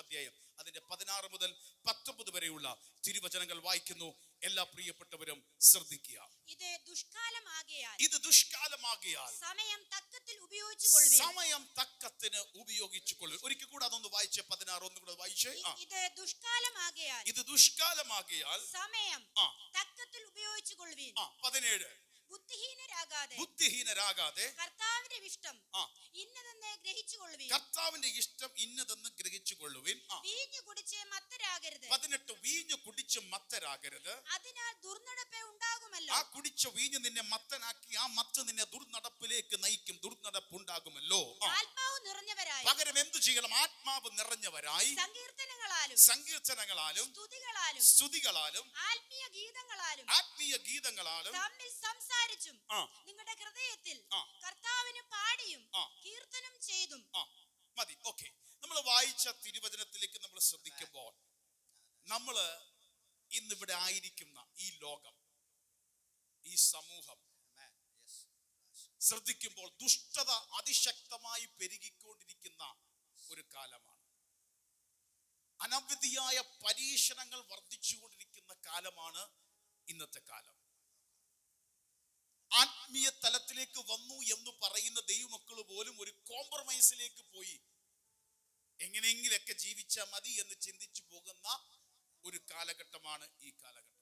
അധ്യായം അതിന്റെ 16 മുതൽ 19 വരെയുള്ള തിരുവചനങ്ങൾ വായിക്കുന്നു. എല്ലാ പ്രിയപ്പെട്ടവരും ശ്രദ്ധിക്കുക. ഇത് ദുഷ്കാലമാകയാൽ സമയം തക്കത്തിന് ഉപയോഗിച്ചുകൊള്ളുവിൻ. ഒരിക്കൽ കൂടെ അതൊന്ന് വായിച്ചേ. 16 ഒന്നുകൂടെ വായിച്ചേ. ഇത് ദുഷ്കാലമാകയാൽ സമയം തക്കത്തിൽ ഉപയോഗിച്ചുകൊള്ളുവിൻ. 17 ബുദ്ധിഹീനരാകാതെ കർത്താവിന്റെ ഇഷ്ടം ഇന്നതെന്ന് ഗ്രഹിച്ചുകൊള്ളുവിൻ. വീഞ്ഞു കുടിച്ച് മത്തരാകരുത്. 18 വീഞ്ഞു കുടിച്ച് മത്തരാകരുത്. അതിനാൽ ദുർനടപ്പേ ഉണ്ടാകുമല്ലോ. ആ കുടിച്ച വീഞ്ഞ് നിന്നെ മത്തനാക്കി, ആ മത്ത് നിന്നെ ദുർനടപ്പിലേക്ക് നയിക്കും. ദുർനടപ്പുണ്ടാകുമല്ലോ. ആത്മാവ് നിറഞ്ഞവരായി പകരം എന്തു ചെയ്യണം? ആത്മാവ് നിറഞ്ഞവരായി സങ്കീർത്തനങ്ങളാലും സ്തുതികളാലും ആത്മീയ ഗീതങ്ങളാലും തമ്മിൽ സംസാരിച്ചും നിങ്ങളുടെ ഹൃദയത്തിൽ കർത്താവിന് പാടിയും കീർത്തനം ചെയ്തും. മതി. ഓക്കെ, നമ്മൾ വായിച്ച തിരുവചനത്തിലേക്ക് നമ്മൾ ശ്രദ്ധിക്കുമ്പോൾ, നമ്മൾ ഇന്നിവിടെ ആയിരിക്കുന്ന ഈ ലോകം, ഈ സമൂഹം ശ്രദ്ധിക്കുമ്പോൾ ദുഷ്ടത അതിശക്തമായി പെരുകിക്കൊണ്ടിരിക്കുന്ന ഒരു കാലമാണ്. അനവധിയായ പരീക്ഷണങ്ങൾ വർദ്ധിച്ചുകൊണ്ടിരിക്കുന്ന കാലമാണ് ഇന്നത്തെ കാലം. ആത്മീയ തലത്തിലേക്ക് വന്നു എന്ന് പറയുന്ന ദൈവമക്കൾ പോലും ഒരു കോംപ്രമൈസിലേക്ക് പോയി എങ്ങനെയെങ്കിലൊക്കെ ജീവിച്ചാൽ മതി എന്ന് ചിന്തിച്ചു പോകുന്ന ഒരു കാലഘട്ടമാണ് ഈ കാലഘട്ടം.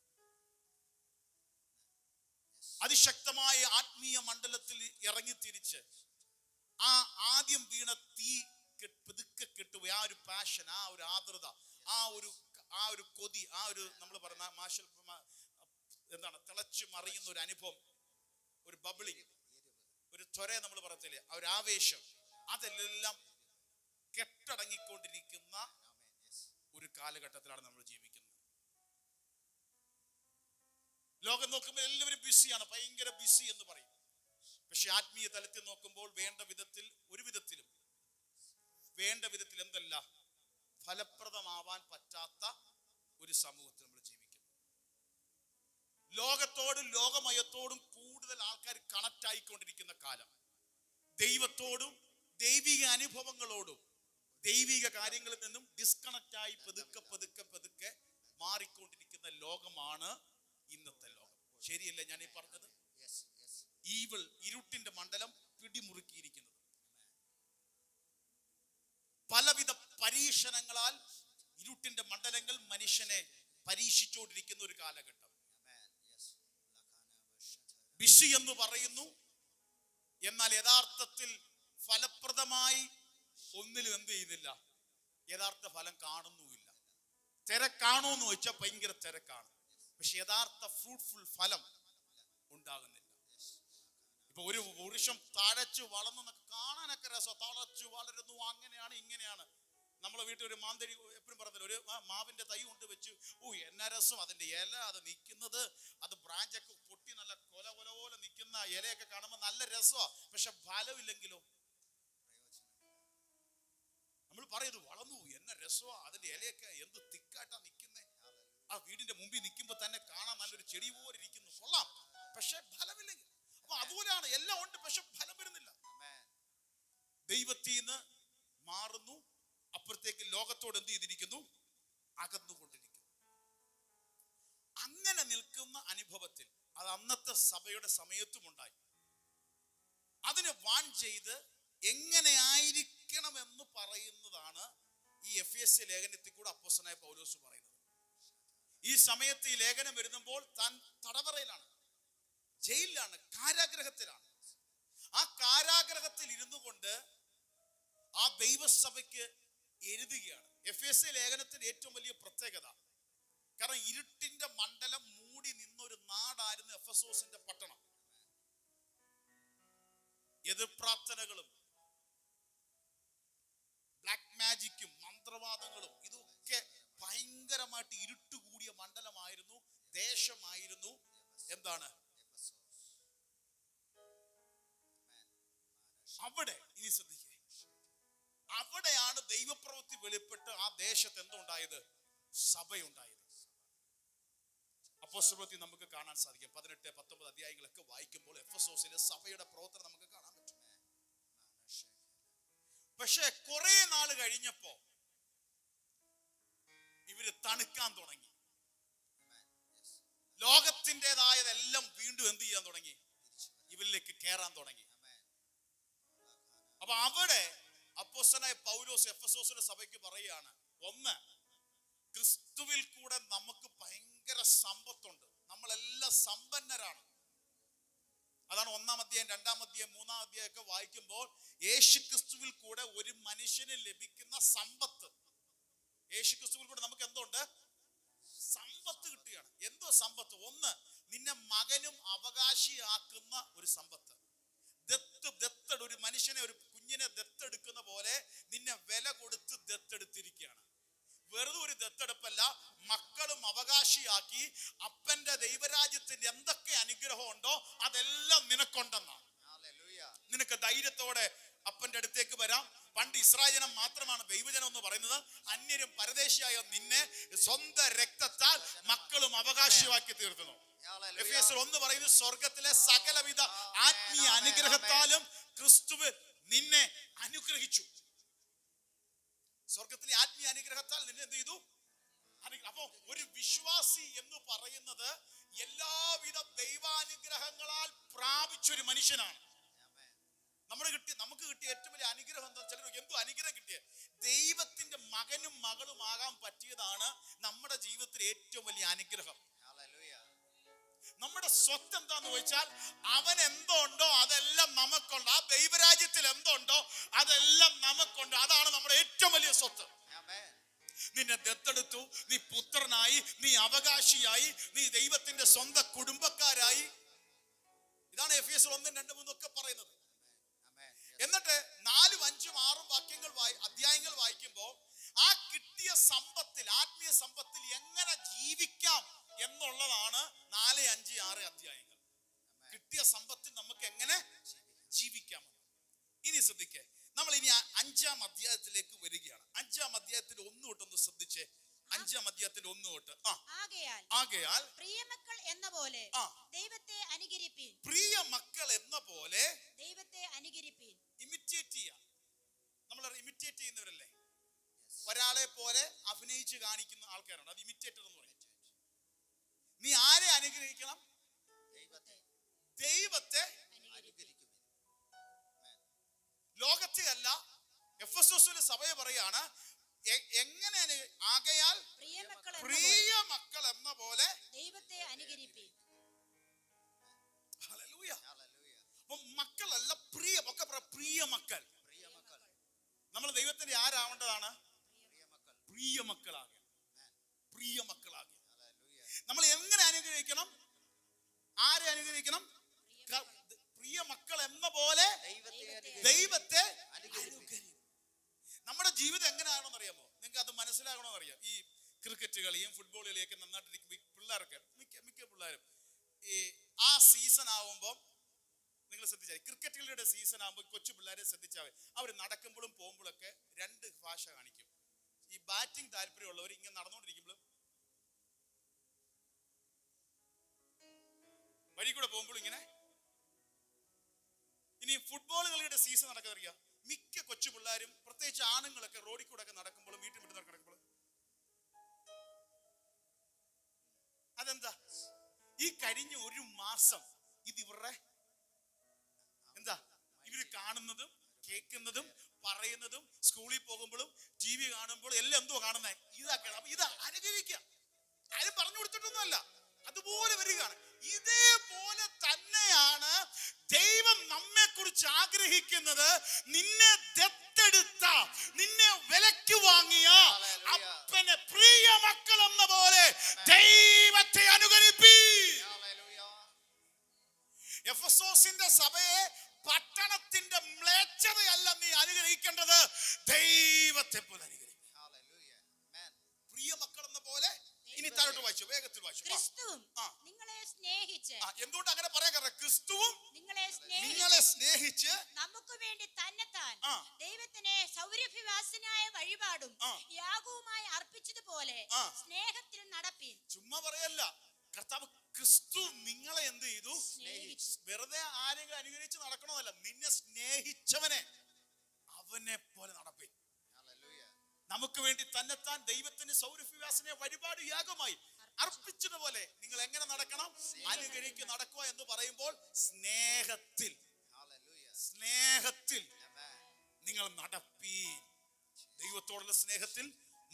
അതിശക്തമായ ആത്മീയ മണ്ഡലത്തിൽ ഇറങ്ങി തിരിച്ച് ആ ആദ്യം വീണ തീ പതുക്കെ കെട്ടുപോയി. ആ ഒരു പാഷൻ, ആ ഒരു ആർദ്രത, ആ ഒരു കൊതി, ആ ഒരു നമ്മൾ പറഞ്ഞ എന്താണ് തിളച്ചു മറിയുന്ന ഒരു അനുഭവം, ഒരു ബബിളിങ്, ഒരു ത്വര നമ്മൾ പറയത്തില്ലേ, ആ ഒരു ആവേശം, അതെല്ലാം കെട്ടടങ്ങിക്കൊണ്ടിരിക്കുന്ന ഒരു കാലഘട്ടത്തിലാണ് നമ്മൾ ജീവിക്കുന്നത്. ലോകം നോക്കുമ്പോൾ എല്ലാവരും ബിസിയാണ്, ഭയങ്കര ബിസി എന്ന് പറയും. പക്ഷെ ആത്മീയ തലത്തിൽ നോക്കുമ്പോൾ വേണ്ട വിധത്തിൽ എന്തല്ല ഫലപ്രദമാവാൻ പറ്റാത്ത ഒരു സമൂഹത്തിൽ നമ്മൾ ജീവിക്കുന്നു. ലോകത്തോടും ലോകമയത്തോടും കൂടുതൽ ആൾക്കാർ കണക്ട് ആയിക്കൊണ്ടിരിക്കുന്ന കാലം. ദൈവത്തോടും ദൈവിക അനുഭവങ്ങളോടും ദൈവിക കാര്യങ്ങളിൽ നിന്നും ഡിസ്കണക്ട് ആയി പതുക്കെ മാറിക്കൊണ്ടിരിക്കുന്ന ലോകമാണ് ഇന്നത്തെ ലോകം. ശരിയല്ലേ ഞാൻ ഈ പറഞ്ഞത്? ഈവിൾ, ഇരുട്ടിന്റെ മണ്ഡലം പിടിമുറുക്കിയിരിക്കുന്നത്. പലവിധ പരീക്ഷണങ്ങളാൽ ഇരുട്ടിന്റെ മണ്ഡലങ്ങൾ മനുഷ്യനെ പരീക്ഷിച്ചുകൊണ്ടിരിക്കുന്ന ഒരു കാലഘട്ടം. ബിസി എന്ന് പറയുന്നു, എന്നാൽ യഥാർത്ഥത്തിൽ ഫലപ്രദമായി ഒന്നിലും എന്ത് ചെയ്യുന്നില്ല, യഥാർത്ഥ ഫലം കാണുന്നുമില്ല. തിരക്കാണോ എന്ന് ചോദിച്ചാൽ ഭയങ്കര തിരക്കാണ്, പക്ഷെ യഥാർത്ഥ ഫ്രൂട്ട്ഫുൾ ഫലം ഉണ്ടാകുന്നില്ല. ഇപ്പൊ ഒരു വൃക്ഷം തഴച്ചു വളർന്നൊക്കെ കാണാനൊക്കെ രസം, തളച്ചു വളരുന്നു, അങ്ങനെയാണ് ഇങ്ങനെയാണ്. നമ്മളെ വീട്ടിൽ ഒരു മാന്തരി എപ്പോഴും പറഞ്ഞില്ല, ഒരു മാവിന്റെ തൈ കൊണ്ട് വെച്ചു, എന്നാ രസം അതിന്റെ ഇല, അത് നിൽക്കുന്നത്, അത് ബ്രാഞ്ചൊക്കെ പൊട്ടി നല്ല കൊല പോലെ നിൽക്കുന്ന ഇലയൊക്കെ കാണുമ്പോൾ നല്ല രസമാണ്. പക്ഷെ ഫലമില്ലെങ്കിലോ? നമ്മൾ പറയുന്നത് വളർന്നു, എന്നാ രസമാണ്, അതിന്റെ ഇലയൊക്കെ എന്ത് തിക്കായിട്ടാ നിൽക്കുന്നേ, ആ വീടിന്റെ മുമ്പിൽ നിൽക്കുമ്പോ തന്നെ കാണാൻ നല്ലൊരു ചെടി പോലെ ഇരിക്കുന്നു, കൊള്ളാം, പക്ഷെ ഫലമില്ലെങ്കിൽ. അപ്പൊ അതുപോലെയാണ്, എല്ലാം ഉണ്ട്, പക്ഷെ ഫലം വരുന്നില്ല. ദൈവത്തിൽ നിന്ന് മാറുന്നു, അപ്പുറത്തേക്ക് ലോകത്തോട് എന്ത് ചെയ്തിരിക്കുന്നു, അകന്നുകൊണ്ടിരിക്കുന്നു. അങ്ങനെ നിൽക്കുന്ന അനുഭവത്തിൽ, അത് അന്നത്തെ സഭയുടെ സമയത്തും ഉണ്ടായി. അതിനെ വാൺ ചെയ്ത് എങ്ങനെ ആയിരിക്കണമെന്ന് പറയുന്നതാണ് ഈ എഫേസ്യ ലേഖനത്തിൽ കൂടെ അപ്പോസ്തലനായ പൗലോസ് പറയുന്നത്. ഈ സമയത്ത് ഈ ലേഖനം എഴുതുമ്പോൾ താൻ തടവറയിലാണ്, ജയിലിലാണ്, കാരാഗ്രഹത്തിലാണ്. ആ കാരാഗ്രഹത്തിൽ ഇരുന്നു കൊണ്ട് ആ ദൈവസഭയ്ക്ക് എഴുതുകയാണ്. എഫേസ്യ ലേഖനത്തിന്റെ ഏറ്റവും വലിയ പ്രത്യേകത, കാരണം ഇരുട്ടിന്റെ മണ്ഡലം മൂടി നിന്നൊരു നാടായിരുന്നു എഫെസോസിന്റെ പട്ടണം. എതിർപ്രാർത്ഥനകളും ബ്ലാക്ക് മാജിക്കും മന്ത്രവാദങ്ങളും ഇതൊക്കെ ഭയങ്കരമായിട്ട് ഇരുട്ടുകൂടിയ മണ്ഡലമായിരുന്നു, ദേശമായിരുന്നു. എന്താണ് അവിടെ? ഇനി ശ്രദ്ധിക്കുക, അവിടെയാണ് ദൈവപ്രവൃത്തി വെളിപ്പെട്ട് ആ ദേശത്ത് എന്തുണ്ടായത്? സഭയുണ്ടായത്. അപ്പോസ്തലപ്രവൃത്തി നമുക്ക് കാണാൻ സാധിക്കും. 18, 19 അധ്യായങ്ങളൊക്കെ വായിക്കുമ്പോൾ എഫെസോസിലെ സഭയുടെ പ്രവർത്തനം നമുക്ക് കാണാൻ പറ്റും. പക്ഷെ കുറെ നാൾ കഴിഞ്ഞപ്പോ ഇവര് തണുക്കാൻ തുടങ്ങി. ലോകത്തിൻ്റെതായതെല്ലാം വീണ്ടും എന്ത് ചെയ്യാൻ തുടങ്ങി? ഇവരിലേക്ക് കയറാൻ തുടങ്ങി. അപ്പൊ അവിടെ അപ്പോസ്തലനായ പൗലോസ് എഫെസോസിലെ സഭയ്ക്ക് പറയുകയാണ്, ഒന്ന്, ക്രിസ്തുവിൽ കൂടെ നമുക്ക് ഭയങ്കര സമ്പത്തുണ്ട്, നമ്മളെല്ലാം സമ്പന്നരാണ്. അതാണ് 1-ാം അധ്യായം 2-ാം അധ്യായം 3-ാം അധ്യായം ഒക്കെ വായിക്കുമ്പോൾ യേശു ക്രിസ്തുവിൽ കൂടെ ഒരു മനുഷ്യന് ലഭിക്കുന്ന സമ്പത്ത്, യേശു ക്രിസ്തുവിൽ കൂടെ നമുക്ക് എന്തുണ്ട്? സമ്പത്ത് കിട്ടുകയാണ്. എന്തോ സമ്പത്ത്? ഒന്ന്, നിന്നെ മകനും അവകാശിയാക്കുന്ന ഒരു സമ്പത്ത്. ഒരു മനുഷ്യനെ, ഒരു കുഞ്ഞിനെ ദത്തെടുക്കുന്ന പോലെ നിന്നെ വില കൊടുത്ത് ദത്തെടുത്തിരിക്കുകയാണ്. വെറുതെ ഒരു ദത്തെടുപ്പല്ല, മക്കളും അവകാശിയാക്കി അപ്പന്റെ ദൈവരാജ്യത്തിന്റെ എന്തൊക്കെ അനുഗ്രഹം ഉണ്ടോ അതെല്ലാം നിനക്കൊണ്ടെന്നാണ്. നിനക്ക് ധൈര്യത്തോടെ അപ്പന്റെ അടുത്തേക്ക് വരാം. പണ്ട് ഇസ്രായേൽ ജനം മാത്രമാണ് ദൈവജനം എന്ന് പറയുന്നത്. അന്യരും പരദേശിയായ നിന്നെ സ്വന്തം രക്തത്താൽ മക്കളും അവകാശിയാക്കി തീർക്കുന്നു. എഫേസ്യർ 1 പറയുന്നു, സ്വർഗത്തിലെ സകലവിധ ആത്മീയ അനുഗ്രഹത്താലും ക്രിസ്തുവ് നിന്നെ അനുഗ്രഹിച്ചു. സ്വർഗത്തിലെ ആത്മീയ അനുഗ്രഹത്താൽ നിന്നെ എന്ത് ചെയ്തു? അപ്പൊ ഒരു വിശ്വാസി എന്ന് പറയുന്നത് എല്ലാവിധ ദൈവാനുഗ്രഹങ്ങളാൽ പ്രാപിച്ചൊരു മനുഷ്യനാണ്. നമുക്ക് കിട്ടിയ ഏറ്റവും വലിയ അനുഗ്രഹം എന്താ? ചിലർ എന്തോ അനുഗ്രഹം കിട്ടിയ ദൈവത്തിന്റെ മകനും മകളും ആകാൻ പറ്റിയതാണ് നമ്മുടെ ജീവിതത്തിലെ ഏറ്റവും വലിയ അനുഗ്രഹം. നമ്മുടെ സ്വത്ത് എന്താന്ന് ചോദിച്ചാൽ അവൻ എന്തോ ഉണ്ടോ അതെല്ലാം നമുക്കുണ്ട്. ആ ദൈവരാജ്യത്തിൽ എന്തോ ഉണ്ടോ അതെല്ലാം നമുക്കുണ്ട്. അതാണ് നമ്മുടെ ഏറ്റവും വലിയ സ്വത്ത്. നിന്നെ ദത്തെടുത്തു, നീ പുത്രനായി, നീ അവകാശിയായി, നീ ദൈവത്തിന്റെ സ്വന്തം കുടുംബക്കാരായി. ഇതാണ് എഫേസ്യർ 1-2-3 ഒക്കെ പറയുന്നത്. എന്നിട്ട് 4, 5, 6 അധ്യായങ്ങൾ വായിക്കുമ്പോൾ ആ കിട്ടിയ സമ്പത്തിൽ, ആത്മീയ സമ്പത്തിൽ എങ്ങനെ ജീവിക്കാം എന്നുള്ളതാണ് 4, 5, 6 അധ്യായങ്ങൾ. കിട്ടിയ സമ്പത്തിൽ നമുക്ക് എങ്ങനെ ജീവിക്കാം. ഇനി ശ്രദ്ധിക്കേ, നമ്മൾ ഇനി 5-ാം അധ്യായത്തിലേക്ക് വരികയാണ്. 5-ാം അധ്യായത്തിൽ 1 തൊട്ടൊന്ന് ശ്രദ്ധിച്ചേ. 5-ാം അധ്യായത്തിൽ 1 തൊട്ട്. ആകയാൽ പ്രിയമക്കൾ എന്ന പോലെ ദൈവത്തെ അനുകരിപ്പീൻ. പ്രിയ മക്കൾ എന്ന പോലെ ദൈവത്തെ അനുകരിപ്പീൻ. ഇമിറ്റേറ്റ് ചെയ്യാം. നമ്മൾ ഇമിറ്റേറ്റ് ചെയ്യുന്നവരല്ലേ? ഒരാളെ പോലെ അഭിനയിച്ച് കാണിക്കുന്ന ആൾക്കാരുണ്ട്, അത് ഇമിറ്റേറ്റർ എന്ന് പറയും. നീ ആരെ അനുഗ്രഹിക്കണം? ദൈവത്തെ. ലോകത്തെ അല്ല. എഫെസോസിലെ സഭയെ പറയാണ് എങ്ങനെ? ആകയാൽ പ്രിയ മക്കൾ എന്ന പോലെ ദൈവത്തെ അനുകരിപ്പീൻ. ഹല്ലേലൂയ. അപ്പൊ മക്കളല്ല, പ്രിയ, ഒക്കെ പ്രിയ മക്കൾ. നമ്മൾ ദൈവത്തിന്റെ ആരാവേണ്ടതാണ്? പ്രിയ മക്കളാകുക. പ്രിയ മക്കളാകുക. നമ്മൾ എങ്ങനെ അനുഗ്രഹിക്കണം? ആരെ അനുഗ്രഹിക്കണം? പ്രിയ മക്കൾ എന്ന പോലെ ദൈവത്തെ അനുഗ്രഹിക്കും. നമ്മുടെ ജീവിതം എങ്ങനെയാണെന്ന് അറിയാമോ? നിങ്ങൾക്ക് അത് മനസ്സിലാകണമെന്ന് അറിയാം. ഈ ക്രിക്കറ്റ് കളിയും ഫുട്ബോൾ കളിയൊക്കെ നന്നായിട്ടിരിക്കും പിള്ളേർക്ക്, മിക്ക പിള്ളേരും ഈ ആ സീസൺ ആവുമ്പോൾ നിങ്ങൾ ശ്രദ്ധിച്ചാൽ, ക്രിക്കറ്റ് കളിയുടെ സീസൺ ആകുമ്പോൾ കൊച്ചു പിള്ളേരെ ശ്രദ്ധിച്ചാൽ അവർ നടക്കുമ്പോഴും പോകുമ്പോഴൊക്കെ 2 ഭാഷ കാണിക്കും. ഈ ബാറ്റിംഗ് താല്പര്യമുള്ളവർ ഇങ്ങനെ നടന്നുകൊണ്ടിരിക്കുമ്പോഴും വഴി കൂടെ പോകുമ്പോഴും ഇങ്ങനെ. ഇനി ഫുട്ബോൾ കളിയുടെ സീസൺ നടക്കുന്നത് അറിയാം, മിക്ക കൊച്ചു പിള്ളേരും പ്രത്യേകിച്ച് ആണുങ്ങളൊക്കെ റോഡിൽ കൂടെ ഒക്കെ നടക്കുമ്പോഴും വീട്ടിൽ വിട്ട് നടക്കുമ്പോഴും അതെന്താ? ഈ കഴിഞ്ഞ 1 മാസം ഇത് ഇവരുടെ എന്താ? ഇവര് കാണുന്നതും കേൾക്കുന്നതും പറയുന്നതും സ്കൂളിൽ പോകുമ്പോഴും TV കാണുമ്പോഴും എല്ലാം എന്തോ കാണുന്നത് ഇതാക്കണം. അപ്പൊ ഇത് അനുകരിക്കുക. ആരും പറഞ്ഞു കൊടുത്തിട്ടൊന്നുമല്ല, അതുപോലെ വരികയാണ്. ഇതേപോലെ തന്നെയാണ് ദൈവം നമ്മെ കുറിച്ച് ആഗ്രഹിക്കുന്നത്. നിന്നെ ദത്തെടുത്ത, നിന്നെ വിലക്ക് വാങ്ങിയ അപ്പനെ പ്രിയ മക്കൾ എന്ന പോലെ ദൈവത്തെ അനുകരിപ്പീ. എഫെസോസിന്റെ സഭയെ പട്ടണത്തിന്റെ മ്ലേച്ഛതയല്ല നീ അനുഗ്രഹിക്കേണ്ടത്, ദൈവത്തെ പോലെ അനുഗ്രഹിക്കുക. പ്രിയ മക്കൾ എന്ന പോലെ. ഇനി താഴോട്ട് വായിച്ചു, വേഗത്തിൽ വായിച്ചു. ക്രിസ്തുവും നിങ്ങളെ സ്നേഹിച്ച്. എന്തുകൊണ്ട് അങ്ങനെ പറയാൻ കാരണം? ക്രിസ്തുവും നിങ്ങളെ സ്നേഹിച്ച് നമുക്ക് വേണ്ടി തന്നെത്താൻ ദൈവത്തിനെ സൗരഭ്യവാസനായ വഴിപാടും യാഗവുമായി അർപ്പിച്ചതുപോലെ സ്നേഹത്തിൽ നടപ്പീൻ. ചുമ്മാ പറയല്ല, കർത്താവ് ക്രിസ്തു നിങ്ങളെ എന്ത് ചെയ്തു? സ്നേഹിച്ചു. വെറുതെ ആരെങ്കിലും അനുഗ്രഹിച്ച് നടക്കണമെന്നല്ല, നിന്നെ സ്നേഹിച്ചവനെ അവനെ പോലെ നടപ്പീൻ. നമുക്ക് വേണ്ടി തന്നെത്താൻ ദൈവത്തിന് സൗരഭ്യവാസനെ വഴിപാട് യാഗമായി അർപ്പിച്ചതുപോലെ നിങ്ങൾ എങ്ങനെ നടക്കണം? അനുകരിക്ക് നടക്കുക എന്ന് പറയുമ്പോൾ സ്നേഹത്തിൽ നിങ്ങൾ നടപ്പീൻ. ദൈവത്തോടുള്ള സ്നേഹത്തിൽ,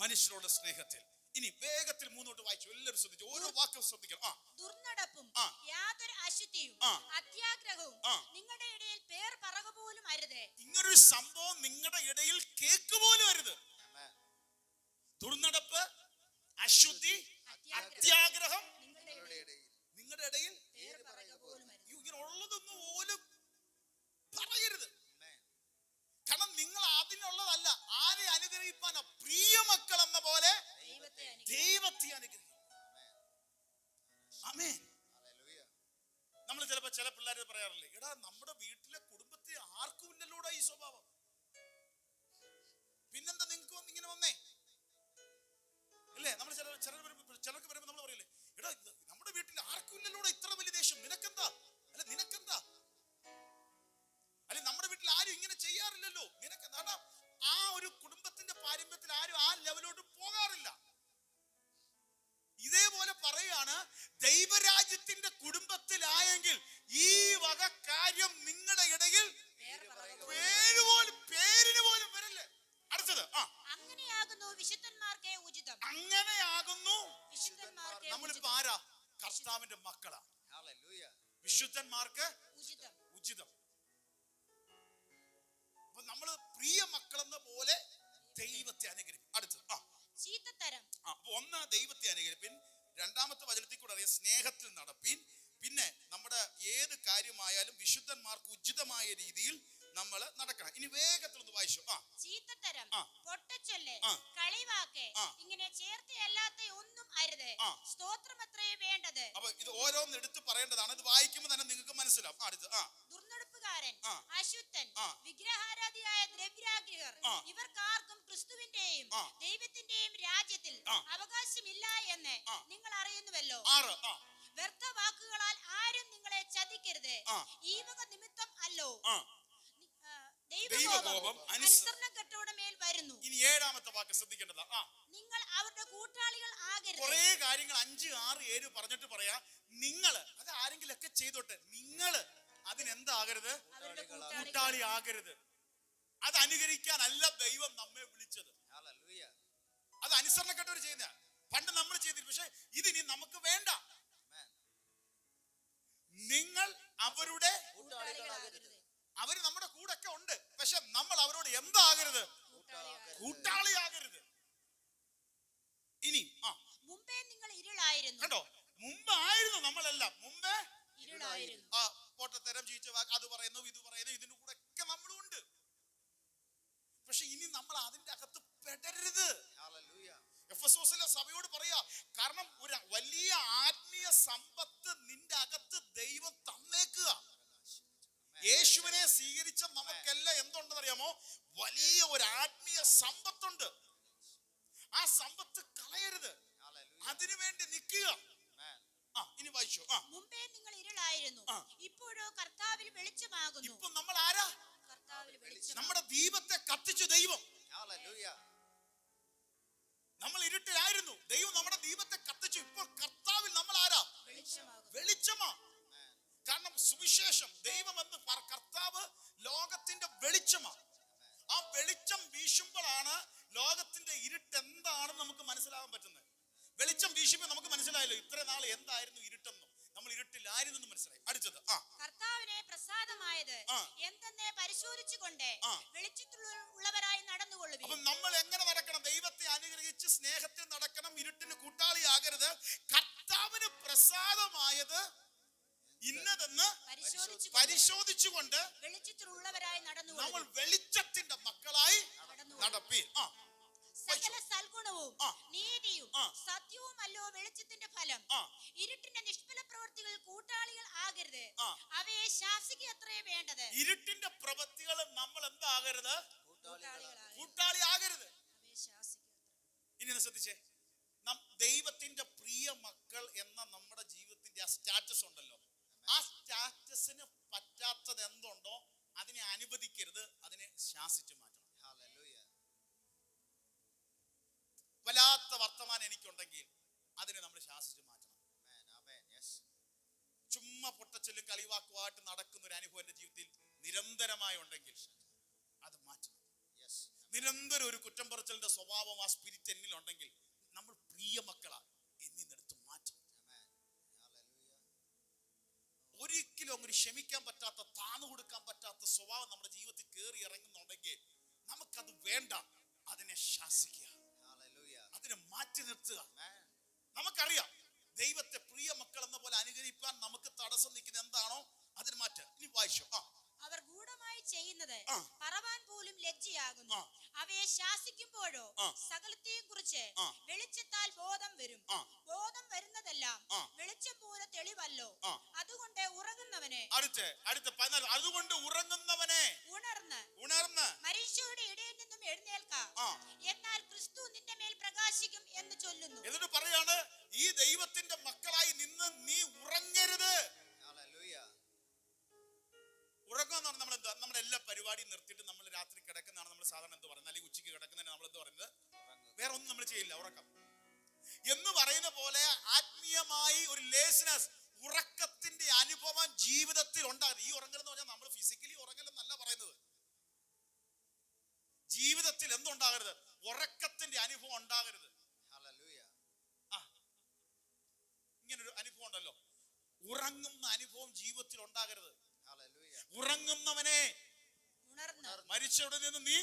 മനുഷ്യരോടുള്ള സ്നേഹത്തിൽ. ഇനി വേഗത്തിൽ മുന്നോട്ട് വായിച്ചു, എല്ലാവരും ശ്രദ്ധിച്ചു, ഓരോ വാക്കും ശ്രദ്ധിക്കണം. ദുർനടപ്പും യാതൊരു അശുദ്ധിയും അത്യാഗ്രഹവും നിങ്ങളുടെ ഇടയിൽ പേർ പറക പോലും അരുത്. ഇങ്ങനൊരു സംഭവം നിങ്ങളുടെ ഇടയിൽ കേക്ക് പോലും അരുത്. ദുർനടപ്പ്, അശുദ്ധി, അത്യാഗ്രഹം നിങ്ങളുടെ ഇടയിൽ ഇങ്ങനെ ഉള്ളതൊന്നും പോലും പറയരുത്. കാരണം നിങ്ങൾ അതിനുള്ളതല്ല, ആരെ അനുഗ്രഹിപ്പാനോ? പ്രിയ മക്കൾ എന്ന പോലെ ദൈവത്തെ അനുഗ്രഹിക്കും. ആമേൻ. നമ്മൾ ചിലപ്പോ ചില പിള്ളേർ പറയാറില്ലേ, എടാ നമ്മുടെ വീട്ടിലെ കുടുംബത്തെ ആർക്കും ഇല്ലല്ലോടാ ഈ സ്വഭാവം, പിന്നെന്താ നിങ്ങൾക്ക് ഇങ്ങനെ വന്നേ അല്ലേ? നമ്മൾ ചിലർക്ക് വരുമ്പോ നമ്മൾ പറയില്ലേ, എടാ നമ്മുടെ വീട്ടിൽ ആർക്കും ഇല്ലല്ലോടാ ഇത്ര വലിയ ദേഷ്യം, നിനക്കെന്താ? അല്ല നിനക്കെന്താ? അല്ലെ നമ്മുടെ വീട്ടിൽ ആരും ഇങ്ങനെ ചെയ്യാറില്ലല്ലോ, നിനക്കെന്താ? ആ ഒരു കുടുംബത്തിന്റെ പാരമ്പര്യത്തിൽ ആരും ആ ലെവലോട്ട് പോകാറില്ല. ഇതേപോലെ പറയാണ്, ദൈവരാജ്യത്തിന്റെ കുടുംബത്തിലായെങ്കിൽ ഈ വക കാര്യം നിങ്ങളുടെ ഇടയിൽ പേരിന് പോലും വരല്ലേ. അടുത്തത്, അങ്ങനെയാകുന്നു വിശുദ്ധന്മാർക്ക് ഉചിതം. അങ്ങനെയാകുന്നു നമ്മളിപ്പോ ആരാ? കർത്താവിന്റെ മക്കളാ. വിശുദ്ധന്മാർക്ക് ഉചിതം. അപ്പൊ നമ്മള് പ്രിയ മക്കളെന്ന പോലെ ദൈവത്തെ അനുഗ്രഹിക്കും. അടുത്തത് ചീത്തത്തരം. അപ്പൊ ഒന്ന് ദൈവത്തെ അനുഗ്രഹിപ്പിൻ, രണ്ടാമത്തെ വചനത്തിൽ കൂടെ അറിയാം സ്നേഹത്തിൽ നടപ്പിൻ. പിന്നെ നമ്മുടെ ഏത് കാര്യമായാലും വിശുദ്ധന്മാർക്ക് ഉചിതമായ രീതിയിൽ നമ്മൾ നടക്കണം. ഇനി വേഗത്തിൽ ഒന്ന് വായിച്ചു. ചീത്തത്തരം, പൊട്ടച്ചൊല്ല്, കളിവാക്ക് ഇങ്ങനെ ചേർത്തയല്ലാത്ത ഒന്നും അരുത്. സ്തോത്രമത്രേ വേണ്ടത്. അപ്പൊ ഇത് ഓരോന്ന് എടുത്ത് പറയേണ്ടതാണ്. ഇത് വായിക്കുമ്പോൾ തന്നെ നിങ്ങൾക്ക് മനസ്സിലാവും. അടുത്ത് ദുർനടപ്പുകാരൻ, അശുദ്ധൻ, വിഗ്രഹാരാധിയായ ദ്രവ്യാഗ്രഹർ, ഇവർക്കാർക്കും ക്രിസ്തുവിന്റെയും ദൈവത്തിന്റെയും രാജ്യത്തിൽ അവകാശമില്ല എന്ന് നിങ്ങൾ അറിയുന്നുവല്ലോ. വ്യർത്ഥ വാക്കുകളാൽ ആരും നിങ്ങളെ ചതിക്കരുത്. ഈ വക നിമിത്തം അല്ലോ ദൈവകോപം അനുസരണക്കെട്ടോടെ മേൽ വരുന്നു. ഇനി ഏഴാമത്തെ വാക്ക് ശ്രദ്ധിക്കേണ്ടതാ. നിങ്ങൾ അവരുടെ കൂട്ടാളികൾ ആകരുത്. കുറെ കാര്യങ്ങൾ 5, 6, 7 പറഞ്ഞിട്ട് പറയാ, നിങ്ങള് അത് ആരെങ്കിലും ഒക്കെ ചെയ്തോട്ടെ, നിങ്ങള് അതിനെന്താകരുത്? കൂട്ടാളി ആകരുത്. അത് അനുകരിക്കാനല്ല ദൈവം നമ്മെ വിളിച്ചത്. അത് അനുസരണക്കെട്ടവർ ചെയ്യുന്ന പണ്ട് നമ്മൾ ചെയ്തിരുന്നു. പക്ഷെ ഇതിനി നമുക്ക് വേണ്ട. നിങ്ങൾ അവരുടെ അവര് നമ്മുടെ കൂടെ ഒക്കെ ഉണ്ട്, പക്ഷെ നമ്മൾ അവരോട് എന്താകരുത്? കൂട്ടാളിയാകരുത്. ഇനി മുമ്പേ നിങ്ങൾ ഇരുളായിരുന്നു. കണ്ടോ, മുമ്പ് ആയിരുന്നു നമ്മളെല്ലാം. മുമ്പേ ഇരുളായിരുന്നു. പൊട്ടത്തരം ചീച്ച അത് പറയുന്നു, ഇത് പറയുന്നു, ഇതിന് കൂടെ ഒക്കെ നമ്മളും ഉണ്ട്. പക്ഷെ ഇനി നമ്മൾ അതിന്റെ അകത്ത് പെടരുത്. എഫെസോസിലെ സഭയോട് പറയാ, കാരണം ഒരു വലിയ ആത്മീയ സമ്പത്ത് നിന്റെ അകത്ത് ദൈവം തന്നേക്കുക. യേശുവിനെ സ്വീകരിച്ച നമുക്കെല്ലാം എന്തുണ്ടെന്നറിയാമോ? വലിയ ഒരു ആത്മീയ സമ്പത്തുണ്ട്. ആ സമ്പത്ത് കളയരുത്, അതിനുവേണ്ടി നിൽക്കുക. ഇനി വായിച്ചു. മുമ്പേ നിങ്ങൾ ഇരുളായിരുന്നു, ഇപ്പോഴോ കർത്താവിൽ വെളിച്ചമാകുന്നു. ഇപ്പൊ നമ്മൾ ആരാ? നമ്മുടെ ദീപത്തെ കത്തിച്ചു ദൈവം. നമ്മൾ ഇരുട്ടിലായിരുന്നു, ദൈവം നമ്മുടെ ദീപത്തെ കത്തിച്ചു. ഇപ്പോൾ കർത്താവിൽ നമ്മൾ ആരാ? വെളിച്ചമാ. കാരണം സുവിശേഷം, ദൈവം എന്ന് കർത്താവ് ലോകത്തിന്റെ വെളിച്ചമാണ്. ആ വെളിച്ചം വീശുമ്പോഴാണ് ലോകത്തിന്റെ ഇരുട്ട് എന്താണെന്ന് നമുക്ക് മനസ്സിലാകാൻ പറ്റുന്നത്. വെളിച്ചം വീശുമ്പോൾ നമുക്ക് മനസ്സിലായല്ലോ ഇത്ര നാൾ എന്തായിരുന്നു ഇരുട്ടെന്നും, നമ്മൾ ഇരുട്ടിലായിരുന്നു മനസ്സിലായി. അടുത്തത്, കർത്താവിനെ പ്രസാദമായത് എന്തെന്നെ പരിശോധിച്ചുകൊണ്ട് വെളിച്ചത്തിലുള്ളവരായി നടന്നുകൊള്ളുവിൻ. അപ്പൊ നമ്മൾ എങ്ങനെ നടക്കണം? ദൈവത്തെ അനുഗ്രഹിച്ച് സ്നേഹത്തിൽ നടക്കണം, ഇരുട്ടിന് കൂട്ടാളിയാകരുത്. കർത്താവിന് പ്രസാദമായത് ഇന്നതെന്ന് പരിശോധിച്ചുകൊണ്ട് വെളിച്ചത്തിലുള്ളവരായി നടന്നു നമ്മൾ വെളിച്ചത്തിന്റെ മക്കളായി നടപ്പീൻ. സകല സൽഗുണവും നീതിയും സത്യവും അല്ലോ വെളിച്ചത്തിന്റെ ഫലം. ഇരുട്ടിന്റെ നിഷ്ഫല പ്രവൃത്തികൾ കൂട്ടാളികൾ ആകരുത്, അവയെ ശാസിക്കത്രേ വേണ്ടത്. ഇരുട്ടിന്റെ പ്രവൃത്തികൾ നമ്മൾ എന്താകരുത്? കൂട്ടാളി ആകരുത്. ഇനി ശ്രദ്ധിച്ചേ, ദൈവത്തിന്റെ പ്രിയ മക്കൾ എന്ന നമ്മുടെ ജീവിതത്തിന്റെ ആ സ്റ്റാറ്റസ് ഉണ്ടല്ലോ, ആ സ്റ്റാറ്റസിന് പറ്റാത്തത് എന്തുണ്ടോ അതിനെ അനുവദിക്കരുത്, അതിനെ ശാസിച്ചു മാറ്റണം. ഉണ്ടെങ്കിൽ അതിനെ നമ്മൾ ശാസിച്ച് മാറ്റണം. ചുമ്മാ പൊട്ടച്ചെല്ലും കളിവാക്കുമായിട്ട് നടക്കുന്ന ഒരു അനുഭവം എന്റെ ജീവിതത്തിൽ നിരന്തരമായി ഉണ്ടെങ്കിൽ അത് മാറ്റണം. നിരന്തരം ഒരു കുറ്റം പറച്ചിലിന്റെ സ്വഭാവം ആ സ്പിരിറ്റ് എന്നിൽ ഉണ്ടെങ്കിൽ നമ്മൾ പ്രിയ മക്കളാ എന്നിന്നെടുത്ത് മാറ്റണം. ഒരിക്കലും അങ്ങനെ ക്ഷമിക്കാൻ പറ്റാത്ത, താന്നു കൊടുക്കാൻ പറ്റാത്ത സ്വഭാവം നമ്മുടെ ജീവിതത്തിൽ കയറി ഇറങ്ങുന്നുണ്ടെങ്കിൽ നമുക്കത് വേണ്ട. അതിനെ ശാസിക്കുക, അതിനെ മാറ്റി നിർത്തുക. നമുക്കറിയാം ദൈവത്തെ പ്രിയ മക്കൾ എന്ന പോലെ അനുകരിക്കാൻ നമുക്ക് തടസ്സം നിൽക്കുന്ന എന്താണോ അതിന് മാറ്റാം. ഇനി വായിച്ചോ. അവർ ഗൂഢമായി ചെയ്യുന്നത് പറവാൻ പോലും ലജ്ജയാകുന്നു. അവയെ ശാസിക്കുമ്പോഴോ സകലത്തെയും കുറിച്ച് വെളിച്ചത്താൽ ബോധം വരും. ബോധം വരുന്നതെല്ലാം വെളിച്ചം പോലെ തെളിവല്ലോ. അതുകൊണ്ട് ഉറങ്ങുന്നവനെ അതുകൊണ്ട് ഉറങ്ങുന്നവനെ ഉണർന്ന് മരിച്ചവരുടെ ഇടയിൽ നിന്നും എഴുന്നേൽക്കാം, എന്നാൽ ക്രിസ്തു നിന്റെ മേൽ പ്രകാശിക്കും എന്ന് ചൊല്ലുന്നു. എന്നിട്ട് പറയാണ്, ഈ ദൈവത്തിന്റെ മക്കളായി നിന്ന് നീ ഉറങ്ങരുത്. ഉറങ്ങുക എന്ന് പറഞ്ഞാൽ നമ്മൾ എന്താ, നമ്മുടെ എല്ലാ പരിപാടിയും നിർത്തിയിട്ട് നമ്മൾ രാത്രി കിടക്കുന്നതാണ് നമ്മൾ സാധാരണ എന്ത് പറയുന്നത്, അല്ലെങ്കിൽ ഉച്ചയ്ക്ക് കിടക്കുന്നതിന് നമ്മൾ എന്ത് പറയുന്നത്, വേറെ ഒന്നും നമ്മൾ ചെയ്യില്ല, ഉറക്കം എന്ന് പറയുന്ന പോലെ ആത്മീയമായി ഒരു ലേസിനെസ്, ഉറക്കത്തിന്റെ അനുഭവം ജീവിതത്തിൽ ഉണ്ടാകും. ഈ ഉറങ്ങലെന്ന് പറഞ്ഞാൽ നമ്മൾ ഫിസിക്കലി ഉറങ്ങലെന്നല്ല പറയുന്നത്. ജീവിതത്തിൽ എന്തുണ്ടാകരുത്, ഉറക്കത്തിന്റെ അനുഭവം ഉണ്ടാകരുത്. ഇങ്ങനൊരു അനുഭവം ഉണ്ടല്ലോ, ഉറങ്ങുന്ന അനുഭവം ജീവിതത്തിൽ ഉണ്ടാകരുത്. ഉറങ്ങുന്നവനെ മരിച്ചവിടെ നിന്ന് നീ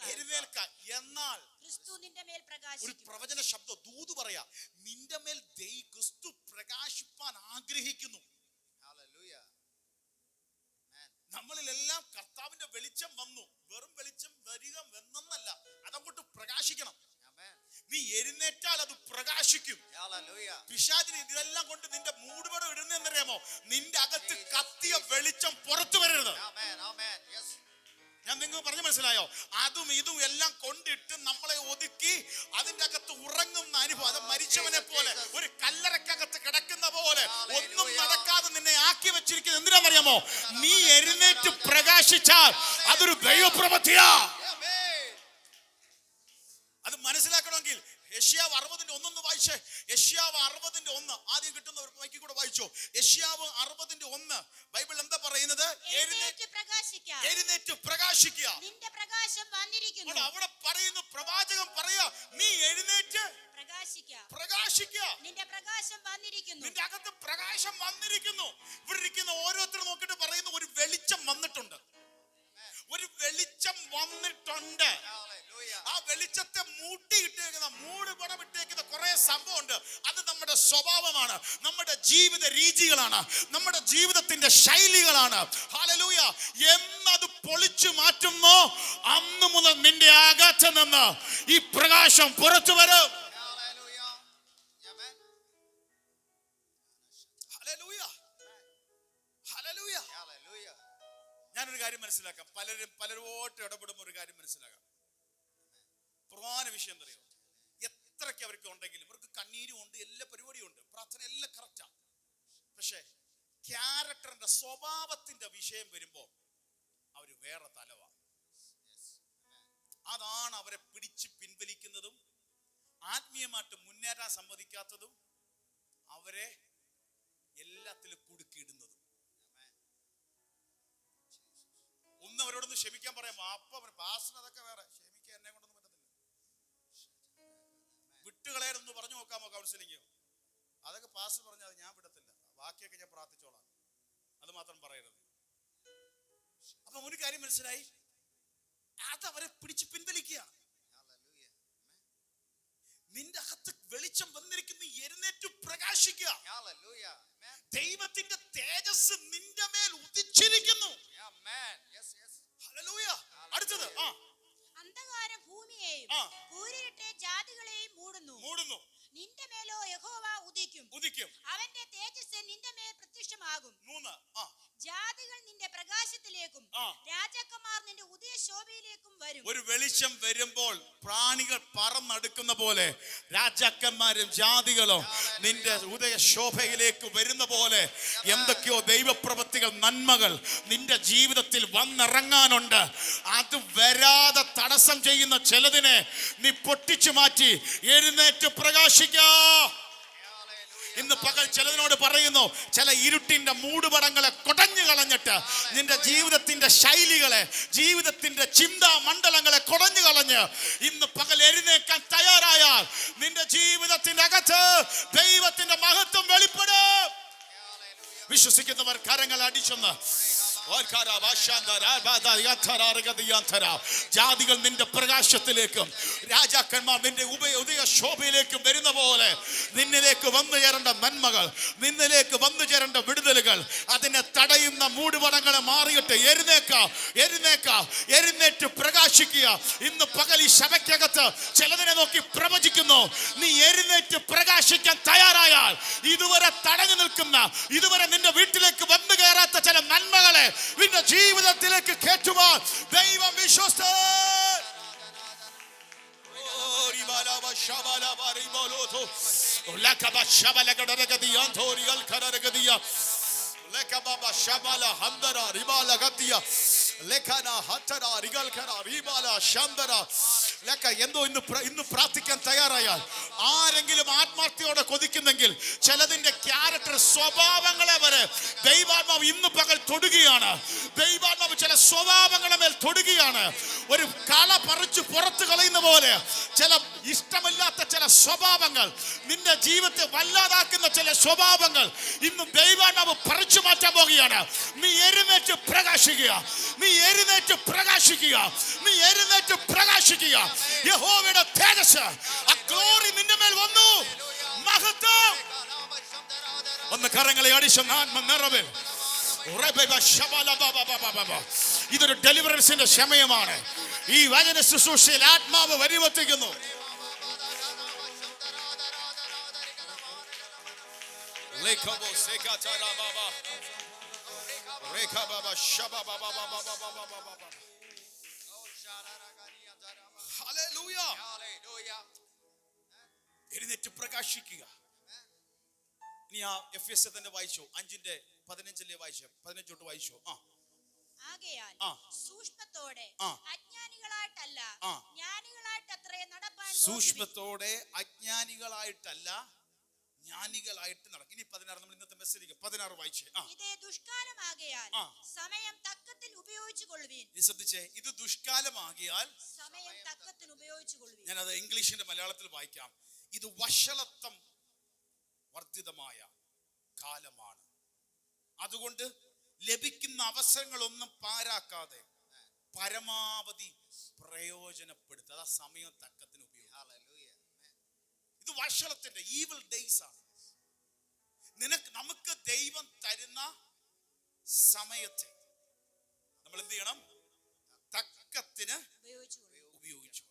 എഴുന്നേൽക്ക, എന്നാൽ ക്രിസ്തു നിന്റെ മേൽ പ്രകാശിക്കും. ഒരു പ്രവചന ശബ്ദം ദൂത് പറയാ, നിന്റെ മേൽ ക്രിസ്തു പ്രകാശിപ്പാൻ ആഗ്രഹിക്കുന്നു. നമ്മളിലെല്ലാം കർത്താവിന്റെ വെളിച്ചം വന്നു. വെറും വെളിച്ചം വരിക എന്നല്ല, അതങ്ങോട്ട് പ്രകാശിക്കണം. നീ എഴുന്നേറ്റാൽ അത് പ്രകാശിക്കും. പിശാചിന് ഇതെല്ലാം കൊണ്ട് നിന്റെ മൂടുപടം ഇടുന്നറിയാമോ, നിന്റെ അകത്ത് കത്തിയ വെളിച്ചം പുറത്തു വരരുത്. ഞാൻ നിങ്ങൾ പറഞ്ഞു മനസ്സിലായോ? അതും ഇതും എല്ലാം കൊണ്ടിട്ട് നമ്മളെ ഒതുക്കി അതിന്റെ അകത്ത് ഉറങ്ങുന്ന അനുഭവം, അത് മരിച്ചവനെ പോലെ ഒരു കല്ലറക്കകത്ത് കിടക്കുന്ന പോലെ ഒന്നും നടക്കാതെ നിന്നെ ആക്കി വെച്ചിരിക്കുന്നത് എന്തിനാണെന്നറിയാമോ? നീ എഴുന്നേറ്റ് പ്രകാശിച്ചാൽ അതൊരു ദൈവപ്രവൃത്തിയാ. അത് മനസ്സിലാക്കണമെങ്കിൽ യെശയ്യാവ് 60:1 വായിച്ചേ. യെശയ്യാവ് 60:1 ആദ്യം കിട്ടുന്ന ഒരു മൈക്കിൽ കൂടെ വായിച്ചോ. യെശയ്യാവ് 60:1 ബൈബിൾ എന്താ പറയുന്നത്? എഴുന്നേറ്റ് പ്രകാശിക്കുക, നിന്റെ പ്രകാശം വന്നിരിക്കുന്നു. അവിടെ പറയുന്നു, പ്രവാചകൻ പറയാ, നീ എഴുന്നേറ്റ് പ്രകാശിക്കുക, നിന്റെ പ്രകാശം വന്നിരിക്കുന്നു. നിന്റെ അകത്ത് പ്രകാശം വന്നിരിക്കുന്നു. ഇവിടെ ഇരിക്കുന്ന ഓരോരുത്തരും നോക്കിയിട്ട് പറയുന്നു, ഒരു വെളിച്ചം വന്നിട്ടുണ്ട്, ഒരു വെളിച്ചം വന്നിട്ടുണ്ട്. ആ വെളിച്ചത്തെ മൂടുപടമിട്ടേക്കുന്ന കുറെ സംഭവമുണ്ട്. അത് നമ്മുടെ സ്വഭാവമാണ്, നമ്മുടെ ജീവിത രീതികളാണ്, നമ്മുടെ ജീവിതത്തിന്റെ ശൈലികളാണ്. ഹല്ലേലൂയ. എന്നത് പൊളിച്ചു മാറ്റുന്നോ അന്ന് മുതൽ നിന്റെ അകത്ത് നിന്ന് ഈ പ്രകാശം പുറത്തു വരും. ഞാനൊരു കാര്യം മനസ്സിലാക്കാം, പലരോട്ട് ഇടപെടുമ്പോൾ ഒരു കാര്യം മനസ്സിലാക്കാം. പ്രധാന വിഷയം എന്തറിയോ, എത്രയ്ക്ക് അവർക്ക് ഉണ്ടെങ്കിലും അവർക്ക് കണ്ണീരും ഉണ്ട്, എല്ലാ പരിപാടിയും ഉണ്ട്, പ്രാർത്ഥന എല്ലാം കറക്റ്റാ. പക്ഷെ ക്യാരക്ടറിന്റെ സ്വഭാവത്തിന്റെ വിഷയം വരുമ്പോ അവര് വേറെ തലവാ. അതാണ് അവരെ പിടിച്ച് പിൻവലിക്കുന്നതും ആത്മീയമായിട്ട് മുന്നേറാൻ സമ്മതിക്കാത്തതും അവരെ എല്ലാത്തിലും കുടുക്കിയിടുന്നതും. ഒന്ന് അവരോടൊന്ന് ക്ഷമിക്കാൻ പറയാം, പാസ്റ്റർ അതൊക്കെ വേറെ, ക്ഷമിക്കാൻ എന്നെ കൊണ്ടൊന്നും പറ്റത്തില്ല, വിട്ടുകളയാനൊന്ന് പറഞ്ഞു നോക്കാമോ കൗൺസിലിംഗ്? അതൊക്കെ പാസ്റ്റർ പറഞ്ഞാൽ ഞാൻ വിടത്തില്ല, ബാക്കിയൊക്കെ ഞാൻ പ്രാർത്ഥിച്ചോളാം, അത് മാത്രം പറയരുത്. അപ്പൊ ഒരു കാര്യം മനസ്സിലായി, അതവരെ പിടിച്ച് പിൻവലിക്കുക. നിന്റെ അകത്ത് വെളിച്ചം വന്നിരിക്കുന്നു, എഴുന്നേറ്റ് പ്രകാശിക്കുക. ദൈവത്തിന്റെ തേജസ് നിന്റെ മേൽ ഉദിച്ചിരിക്കുന്നു. ഹല്ലേലൂയ. അടുത്തത്, അന്ധകാരം ഭൂമിയെയും കൂരിരുട്ടെ ജാതികളെയും മൂടുന്നു. നിന്റെ മേലോ യഹോവ ഉദിക്കും. അവന്റെ തേജസ് നിന്റെ മേൽ പ്രത്യക്ഷമാകും. 3 ജാതികൾ നിന്റെ പ്രകാശത്തിലേക്കും രാജാക്കന്മാർ നിന്റെ ഉദയ ശോഭയിലേക്കും വരും. ഒരു വെളിച്ചം വരുമ്പോൾ പ്രാണികൾ പറന്നടുക്കുന്ന പോലെ രാജാക്കന്മാരും ജാതികളും നിന്റെ ഉദയ ശോഭയിലേക്ക് വരുന്ന പോലെ എന്തൊക്കെയോ ദൈവപ്രവൃത്തികൾ, നന്മകൾ നിന്റെ ജീവിതത്തിൽ വന്നിറങ്ങാനുണ്ട്. അത് വരാതെ തടസ്സം ചെയ്യുന്ന ചിലതിനെ നീ പൊട്ടിച്ചു മാറ്റി എഴുന്നേറ്റ് പ്രകാശിക്കാ. ഇന്ന് പകൽ ചിലതിനോട് പറയുന്നു, ചില ഇരുട്ടിന്റെ മൂടുപടങ്ങളെ കൊടഞ്ഞു കളഞ്ഞിട്ട് നിന്റെ ജീവിതത്തിന്റെ ശൈലികളെ, ജീവിതത്തിന്റെ ചിന്താ മണ്ഡലങ്ങളെ കൊടഞ്ഞു കളഞ്ഞ് ഇന്ന് പകൽ എഴുന്നേക്കാൻ തയ്യാറായാൽ നിന്റെ ജീവിതത്തിന്റെ അകത്ത് ദൈവത്തിന്റെ മഹത്വം വെളിപ്പെടും. വിശ്വസിക്കുന്നവർ കരങ്ങൾ അടിച്ചൊന്ന്. ജാതികൾ നിന്റെ പ്രകാശത്തിലേക്കും രാജാക്കന്മാർ നിന്റെ ഉദയ ശോഭയിലേക്കും വരുന്ന പോലെ നിന്നിലേക്ക് വന്നു ചേരേണ്ട നന്മകൾ, നിന്നിലേക്ക് വന്നു ചേരേണ്ട വിടുതലുകൾ, അതിനെ തടയുന്ന മൂടുപടങ്ങളെ മാറിയിട്ട് എഴുന്നേറ്റ് പ്രകാശിക്കുക. ഇന്ന് പകൽ ഈ സഭയ്ക്കകത്ത് ചിലതിനെ നോക്കി പ്രവചിക്കുന്നു. നീ എഴുന്നേറ്റ് പ്രകാശിക്കാൻ തയ്യാറായാൽ ഇതുവരെ തടഞ്ഞു നിൽക്കുന്ന, ഇതുവരെ നിന്റെ വീട്ടിലേക്ക് വന്നു കയറാത്ത ചില നന്മകളെ നിന്റെ ജീവിതത്തിലേക്ക് കയറ്റുവാൻ ദൈവം വിശ്വസ്തൻ. എന്തോ ഇന്ന് പ്രാർത്ഥിക്കാൻ തയ്യാറായാൽ, ആരെങ്കിലും ആത്മാർത്ഥയോടെ കൊതിക്കുന്നെങ്കിൽ ചിലതിന്റെ ക്യാരക്ടർ, സ്വഭാവങ്ങളെ വരെ ദൈവാത്മാവ് ഇന്ന് പകൽ തൊടുകയാണ്. ദൈവാത്മാവ് ചില സ്വഭാവങ്ങളെ മേൽ തൊടുകയാണ്. ഒരു കള പറിച്ചു പുറത്തു കളയുന്ന പോലെ ചില ഇഷ്ടമില്ലാത്ത ചില സ്വഭാവങ്ങൾ, നിന്റെ ജീവിതത്തെ വല്ലാതാക്കുന്ന ചില സ്വഭാവങ്ങൾ ഇന്നും ദൈവാത്മാവ് പറിച്ചു മാറ്റാൻ പോകുകയാണ്. നീ എഴുന്നേറ്റ് പ്രകാശിക്കുക, നീ എഴുന്നേറ്റ് പ്രകാശിക്കുക, നീ എഴുന്നേറ്റ് പ്രകാശിക്കുക. യഹോവയുടെ തേജസ്സ്, ആ ഗ്ലോറി നിന്റെ മേൽ വന്നു. മഹത്വം. ഒന്ന് കരങ്ങളെ അടിച്ചു നിറവിൽ. ഇതൊരു ഡെലിവറൻസിന്റെ സമയമാണ്. ഈ വചന ശുശ്രൂഷയിൽ ആത്മാവ് വരിവെത്തിക്കുന്നു. എഴുന്നേറ്റ് പ്രകാശിക്കുക. ഇനി ആ എഫെസ്യർ തന്നെ വായിച്ചോ, 5:15 വായിച്ചോ, 15 തൊട്ട് വായിച്ചോ. ആകയാൽ സൂക്ഷ്മത്തോടെ അജ്ഞാനികളായിട്ടല്ല ജ്ഞാനികളായിട്ടത്രേ നടപ്പാൻ. സൂക്ഷ്മത്തോടെ അജ്ഞാനികളായിട്ടല്ല ജ്ഞാനികളായിട്ട് നടക്കും. ഇനി 16 നമ്മൾ ഇന്നത്തെ മെസ്സേജ് 16 വായിച്ചേ. ഇതേ ദുഷ്കാലമാകയാൽ സമയം തക്കത്തിൽ ഉപയോഗിച്ചുകൊള്ളുവീൻ. ശ്രദ്ധിച്ചേ, ഇത് ദുഷ്കാലമാകിയാൽ സമയം തക്കത്തിൽ ഉപയോഗിച്ചുകൊള്ളുവീൻ. ഞാനത് ഇംഗ്ലീഷിന്റെ മലയാളത്തിൽ വായിക്കാം. ഇത് വഷളത്വം വർദ്ധിതമായ കാലമാണ്. അതുകൊണ്ട് ലഭിക്കുന്ന അവസരങ്ങളൊന്നും പാഴാക്കാതെ പരമാവധി പ്രയോജനപ്പെടുത്തുക. അതാ സമയം തക്കത്തിന് ഉപയോഗിക്കുക. ഇത് വഷളത്തിന്റെ ഈവിൾ ഡേയ്സ് ആണ്. നമുക്ക് ദൈവം തരുന്ന സമയത്തെ നമ്മൾ എന്ത് ചെയ്യണം? തക്കത്തിന് ഉപയോഗിച്ചു.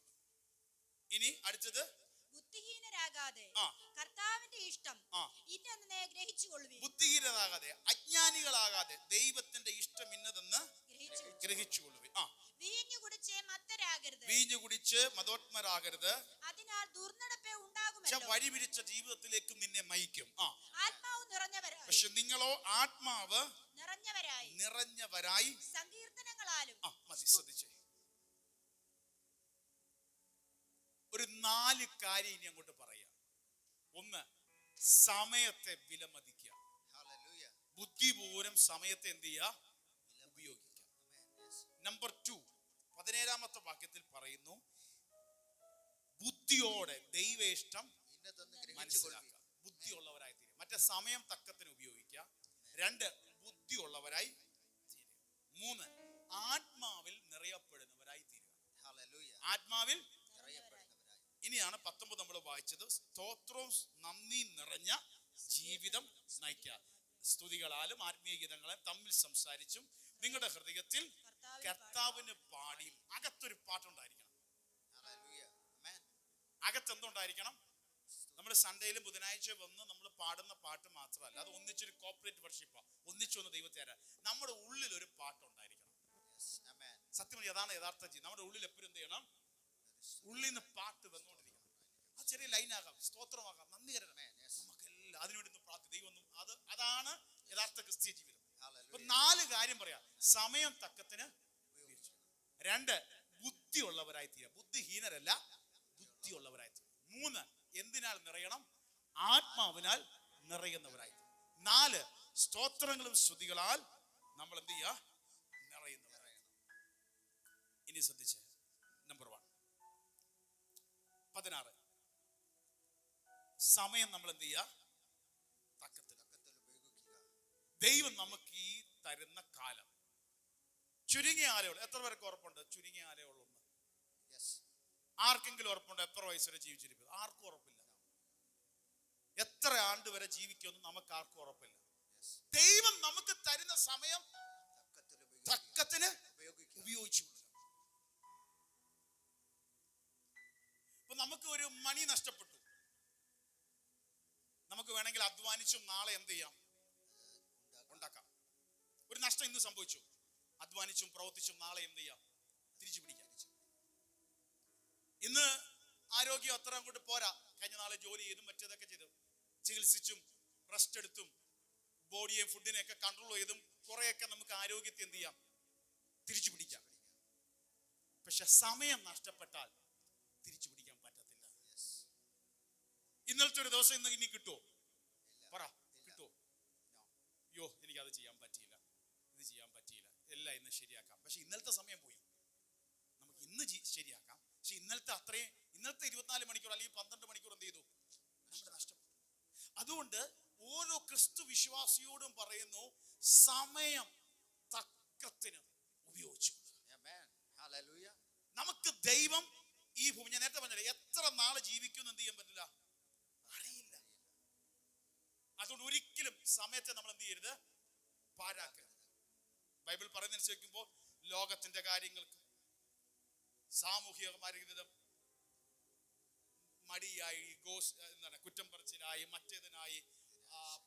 ഇനി അടുത്തത്, ബുദ്ധിഹീനരാകാതെ കർത്താവിന്റെ ഇഷ്ടം ഇന്നതെന്ന് ഗ്രഹിച്ചുകൊള്ളുവീൻ. ബുദ്ധിഹീനരാകാതെ, അജ്ഞാനികളാകാതെ ദൈവത്തിന്റെ ഇഷ്ടം ഇന്നതെന്ന് ഗ്രഹിച്ചുകൊള്ളുവീൻ. വീഞ്ഞു കുടിച്ച് മത്തരാകരുത്, വീഞ്ഞു കുടിച്ച് മതോത്മരാകരുത്, അതിനാൽ ദുർനടപ്പേ ഉണ്ടാകുമല്ലോ. വഴി പിരിച്ച ജീവിതത്തിലേക്ക് നിന്നെ നയിക്കും. ആത്മാവ് നിറഞ്ഞവരായി, പക്ഷെ നിങ്ങളോ ആത്മാവ് നിറഞ്ഞവരായി സങ്കീർത്തനങ്ങളാലും. ശ്രദ്ധിച്ചേ, ഒരു 4 കാര്യം ഇനി അങ്ങോട്ട് പറയാം. ഒന്ന്, സമയത്തെ വിലമതിക്കുക. ബുദ്ധിപൂർവ്വം സമയത്തെ എന്ത് ചെയ്യുക? ഉപയോഗിക്കുക. നമ്പർ 2, 17ാമത്തെ വാക്യത്തിൽ പറയുന്നു, ബുദ്ധിയോടെ ദൈവ ഇഷ്ടം മനസ്സിലാക്കുക. ബുദ്ധിയുള്ളവരായി തീരുക. മറ്റേ സമയം തക്കത്തിന് ഉപയോഗിക്കുക. 2, ബുദ്ധിയുള്ളവരായി തീരുക. 3, ആത്മാവിൽ നിറയപ്പെടുന്നവരായി തീരുക. ആത്മാവിൽ. ഇനിയാണ് 19 നമ്മൾ വായിച്ചത്, സ്തോത്രവും നന്ദി നിറഞ്ഞ ജീവിതം നയിക്കുക. സ്തുതികളാലും ആത്മീയ ഗീതങ്ങളാലും തമ്മിൽ സംസാരിച്ചും നിങ്ങളുടെ ഹൃദയത്തിൽ കർത്താവിന് പാടിയും. അകത്തൊരു പാട്ടുണ്ടായിരിക്കണം. അകത്തെന്തുണ്ടായിരിക്കണം? നമ്മൾ സൺഡേയിലും ബുധനാഴ്ച വന്ന് നമ്മൾ പാടുന്ന പാട്ട് മാത്രമല്ല, അത് ഒന്നിച്ചൊരു കോർപ്പറേറ്റ് വർഷിപ്പാ, ഒന്നിച്ചൊന്ന് ദൈവത്തെ തരാൻ. നമ്മുടെ ഉള്ളിൽ ഒരു പാട്ടുണ്ടായിരിക്കണം. സത്യം, അതാണ് യഥാർത്ഥ ജീവിതം. നമ്മുടെ ഉള്ളിൽ എപ്പോഴും എന്ത് ചെയ്യണം? ഉള്ളിൽ നിന്ന് പാട്ട് വന്നുകൊണ്ടിരിക്കണം. ആ ചെറിയ ലൈനാകാം, സ്തോത്രമാകാം, നന്ദി കരണം. നമുക്ക് മനസ്സിലായി. അതിനുവേണ്ടി ദൈവം അതാണ് യഥാർത്ഥ ക്രിസ്തീയ ജീവിതം. അപ്പൊ 4 കാര്യം പറയാം. സമയം തക്കത്തിന് ഉപയോഗിച്ചു. 2, ബുദ്ധിയുള്ളവരായി തീരാം. ബുദ്ധിഹീനരല്ല, ബുദ്ധിയുള്ളവരായി തീരാം. 3, എന്തിനാൽ നിറയണം? ആത്മാവിനാൽ നിറയുന്നവരായി. 4, സ്തോത്രങ്ങളും സ്തുതികളാൽ നമ്മൾ എന്ത് ചെയ്യുക? നിറയുന്നവരായി. ഇനി ശ്രദ്ധിച്ച്, നമ്പർ 1 16, സമയം നമ്മൾ എന്ത് ചെയ്യുക? തക്കത്തിൽ ഉപയോഗിക്കുക. ദൈവം നമുക്ക് ഈ തരുന്ന കാലം ചുരുങ്ങിയ ആലയുള്ളൂ. എത്ര പേർക്ക് ഉറപ്പുണ്ട് ചുരുങ്ങിയ ആലയുള്ളൂ? ആർക്കെങ്കിലും ഉറപ്പുണ്ട് എത്ര വയസ്സ് വരെ ജീവിച്ചിരിക്കും? ആർക്കും ഉറപ്പില്ല. എത്ര ആണ്ട് വരെ ജീവിക്കുമെന്ന് നമുക്ക് ആർക്കും ഉറപ്പില്ല. ദൈവം നമുക്ക് തരുന്ന സമയം തക്കത്തിന് ഉപയോഗിച്ചു. ഇപ്പൊ നമുക്ക് ഒരു മണി നഷ്ടപ്പെട്ടു. നമുക്ക് വേണമെങ്കിൽ അധ്വാനിച്ചും നാളെ എന്ത് ചെയ്യാം? ഉണ്ടാക്കാം. ഒരു നഷ്ടം ഇന്ന് സംഭവിച്ചു, അധ്വാനിച്ചും പ്രവർത്തിച്ചും നാളെ എന്ത് ചെയ്യാം? തിരിച്ചു പിടിക്കാം. ഇന്ന് ആരോഗ്യം അത്ര അങ്ങോട്ട് പോരാ. കഴിഞ്ഞ നാളെ ജോലി ചെയ്തും മറ്റേതൊക്കെ ചെയ്തു, ചികിത്സിച്ചും റെസ്റ്റ് എടുത്തും ബോഡിയെയും ഫുഡിനെയൊക്കെ കൺട്രോൾ ചെയ്തും കുറെയൊക്കെ നമുക്ക് ആരോഗ്യത്തെ എന്ത് ചെയ്യാം? തിരിച്ചു പിടിക്കാം. പക്ഷെ സമയം നഷ്ടപ്പെട്ടാൽ തിരിച്ചു പിടിക്കാൻ പറ്റത്തില്ല. ഇന്നലത്തെ ഒരു ദിവസം ഇന്ന് ഇനി കിട്ടുമോ? പറ, കിട്ടുമോ? അയ്യോ, എനിക്കത് ചെയ്യാൻ പറ്റിയില്ല, ഇത് ചെയ്യാൻ പറ്റിയില്ല, എല്ലാം ഇന്ന് ശരിയാക്കാം. പക്ഷെ ഇന്നലത്തെ സമയം പോയി. നമുക്ക് ഇന്ന് ശരിയാക്കാം. പക്ഷെ ഇന്നലത്തെ 24 മണിക്കൂർ അല്ലെങ്കിൽ 12 മണിക്കൂർ എന്ത് ചെയ്തു? നമ്മുടെ നഷ്ടപ്പെട്ടു. അതുകൊണ്ട് ഓരോ ക്രിസ്തു വിശ്വാസിയോടും പറയുന്നു, സമയം തക്കത്തിന് ഉപയോഗിച്ചു. നമുക്ക് ദൈവം ഈ ഭൂമി, ഞാൻ നേരത്തെ പറഞ്ഞില്ല, എത്ര നാളെ ജീവിക്കുമെന്ന് എന്ത് ചെയ്യാൻ പറ്റില്ല, അറിയില്ല. അതുകൊണ്ട് ഒരിക്കലും സമയത്തെ നമ്മൾ എന്ത് ചെയ്യരുത്? പാഴാക്കരുത്. ബൈബിൾ പറയുന്നതനുസരിക്കുമ്പോൾ ലോകത്തിന്റെ കാര്യങ്ങൾക്ക്, സാമൂഹികമായിട്ട് മടിയായി, കുറ്റം പറച്ചിലായി, മറ്റേതിനായി,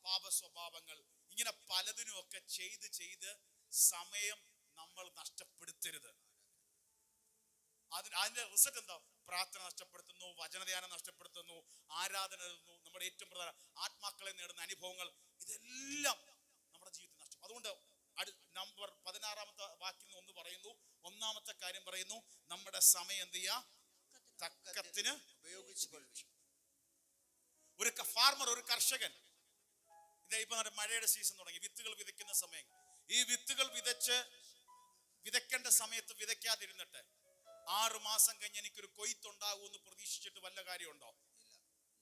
പാപ സ്വഭാവങ്ങൾ, ഇങ്ങനെ പലതിനുമൊക്കെ ചെയ്ത് സമയം നമ്മൾ നഷ്ടപ്പെടുത്തരുത്. അതിന്റെ റിസൾട്ട് എന്താ? പ്രാർത്ഥന നഷ്ടപ്പെടുത്തുന്നു, വചനധ്യാനം നഷ്ടപ്പെടുത്തുന്നു, ആരാധന, നമ്മുടെ ഏറ്റവും പ്രധാന ആത്മാക്കളെ നേടുന്ന അനുഭവങ്ങൾ, ഇതെല്ലാം നമ്മുടെ ജീവിതത്തിൽ നഷ്ടം. അതുകൊണ്ട് നമ്പർ 16 വാക്യം ഒന്ന് പറയുന്നു, 1-ാമത്തെ കാര്യം പറയുന്നു, നമ്മുടെ സമയം എന്ത് ചെയ്യാ? തക്കത്തിന് ഉപയോഗിച്ചു. ഒരു ഫാർമർ, ഒരു കർഷകൻ, ഇപ്പൊ മഴയുടെ സീസൺ തുടങ്ങി, വിത്തുകൾ വിതയ്ക്കുന്ന സമയം. ഈ വിത്തുകൾ വിതയ്ക്കേണ്ട സമയത്ത് വിതയ്ക്കാതിരുന്നിട്ട് 6 മാസം കഴിഞ്ഞ് എനിക്കൊരു കൊയ്ത്തുണ്ടാകും എന്ന് പ്രതീക്ഷിച്ചിട്ട് വല്ല കാര്യമുണ്ടോ?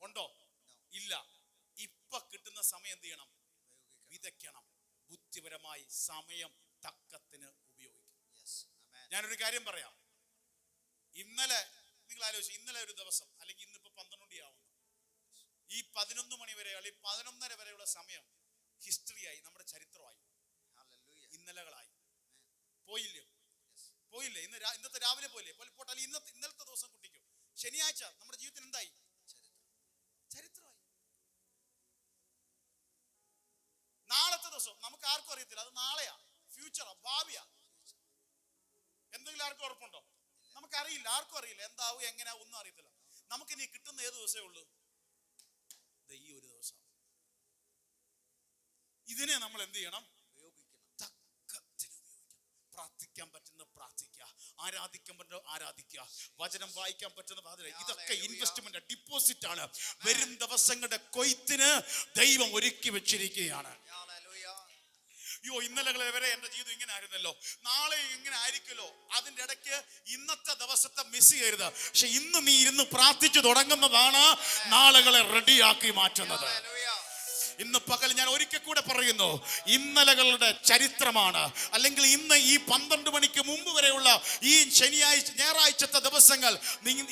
ഉണ്ടോ? ഇല്ല. ഇപ്പൊ കിട്ടുന്ന സമയം എന്ത് ചെയ്യണം? വിതയ്ക്കണം. ബുദ്ധിപരമായി സമയം തക്കത്തിന് ഉപയോഗിക്കും. ഞാനൊരു കാര്യം പറയാം. ഇന്നലെ നിങ്ങൾ ആലോചിച്ചു, ഇന്നലെ ഒരു ദിവസം, അല്ലെങ്കിൽ ഇന്നിപ്പോ 12 ആവുന്നു, ഈ 11 മണി വരെ അല്ലെങ്കിൽ 11:30 വരെയുള്ള സമയം ഹിസ്റ്ററിയായി, നമ്മുടെ ചരിത്രമായി, ഇന്നലകളായി. പോയില്ലേ? ഇന്നത്തെ രാവിലെ പോയില്ലേ? പോട്ടെ, ഇന്നലത്തെ ദിവസം കുട്ടിക്കും ശനിയാഴ്ച നമ്മുടെ ജീവിതത്തിൽ എന്തായി? ചരിത്രമായി. നാളത്തെ ദിവസം നമുക്ക് ആർക്കും അറിയത്തില്ല, അത് നാളെയാ, ഫ്യൂച്ചറാ, ഭാവിയാ. എന്തെങ്കിലും ആർക്കും ഉറപ്പുണ്ടോ? നമുക്കറിയില്ല, ആർക്കും അറിയില്ല എന്താവും, എങ്ങനെയാ, ഒന്നും അറിയത്തില്ല. നമുക്കിനി കിട്ടുന്ന ഏത് ദിവസമേ ഉള്ളൂ? ഈ ഒരു ദിവസം. ഇതിനെ നമ്മൾ എന്ത് ചെയ്യണം? തക്കത്തിന് ഉപയോഗിക്കണം. പ്രാർത്ഥിക്കാൻ പറ്റുന്ന പ്രാർത്ഥിക്കുക, ആരാധിക്കാൻ പറ്റുന്ന ആരാധിക്കുക, വചനം വായിക്കാൻ പറ്റുന്ന വാചനം, ഇതൊക്കെ ഇൻവെസ്റ്റ്മെന്റ്, ഡെപ്പോസിറ്റ് ആണ്. വരും ദിവസങ്ങളുടെ കൊയ്ത്തിന് ദൈവം ഒരുക്കി വെച്ചിരിക്കുകയാണ്. അയ്യോ, ഇന്നലെ വരെ എന്റെ ജീവിതം ഇങ്ങനെ ആയിരുന്നല്ലോ, നാളെ ഇങ്ങനെ ആയിരിക്കുമല്ലോ. അതിന്റെ ഇടയ്ക്ക് ഇന്നത്തെ ദിവസത്തെ മിസ് ചെയ്യരുത്. പക്ഷെ ഇന്ന് നീ ഇരുന്ന് പ്രാർത്ഥിച്ചു തുടങ്ങുന്നതാണ് നാളുകളെ റെഡിയാക്കി മാറ്റുന്നത്. ഇന്ന് പകൽ ഞാൻ ഒരിക്കൽ കൂടെ പറയുന്നു, ഇന്നലകളുടെ ചരിത്രമാണ്. അല്ലെങ്കിൽ ഇന്ന് ഈ 12 മണിക്ക് മുമ്പ് വരെയുള്ള ഈ ഞായറാഴ്ചത്തെ ദിവസങ്ങൾ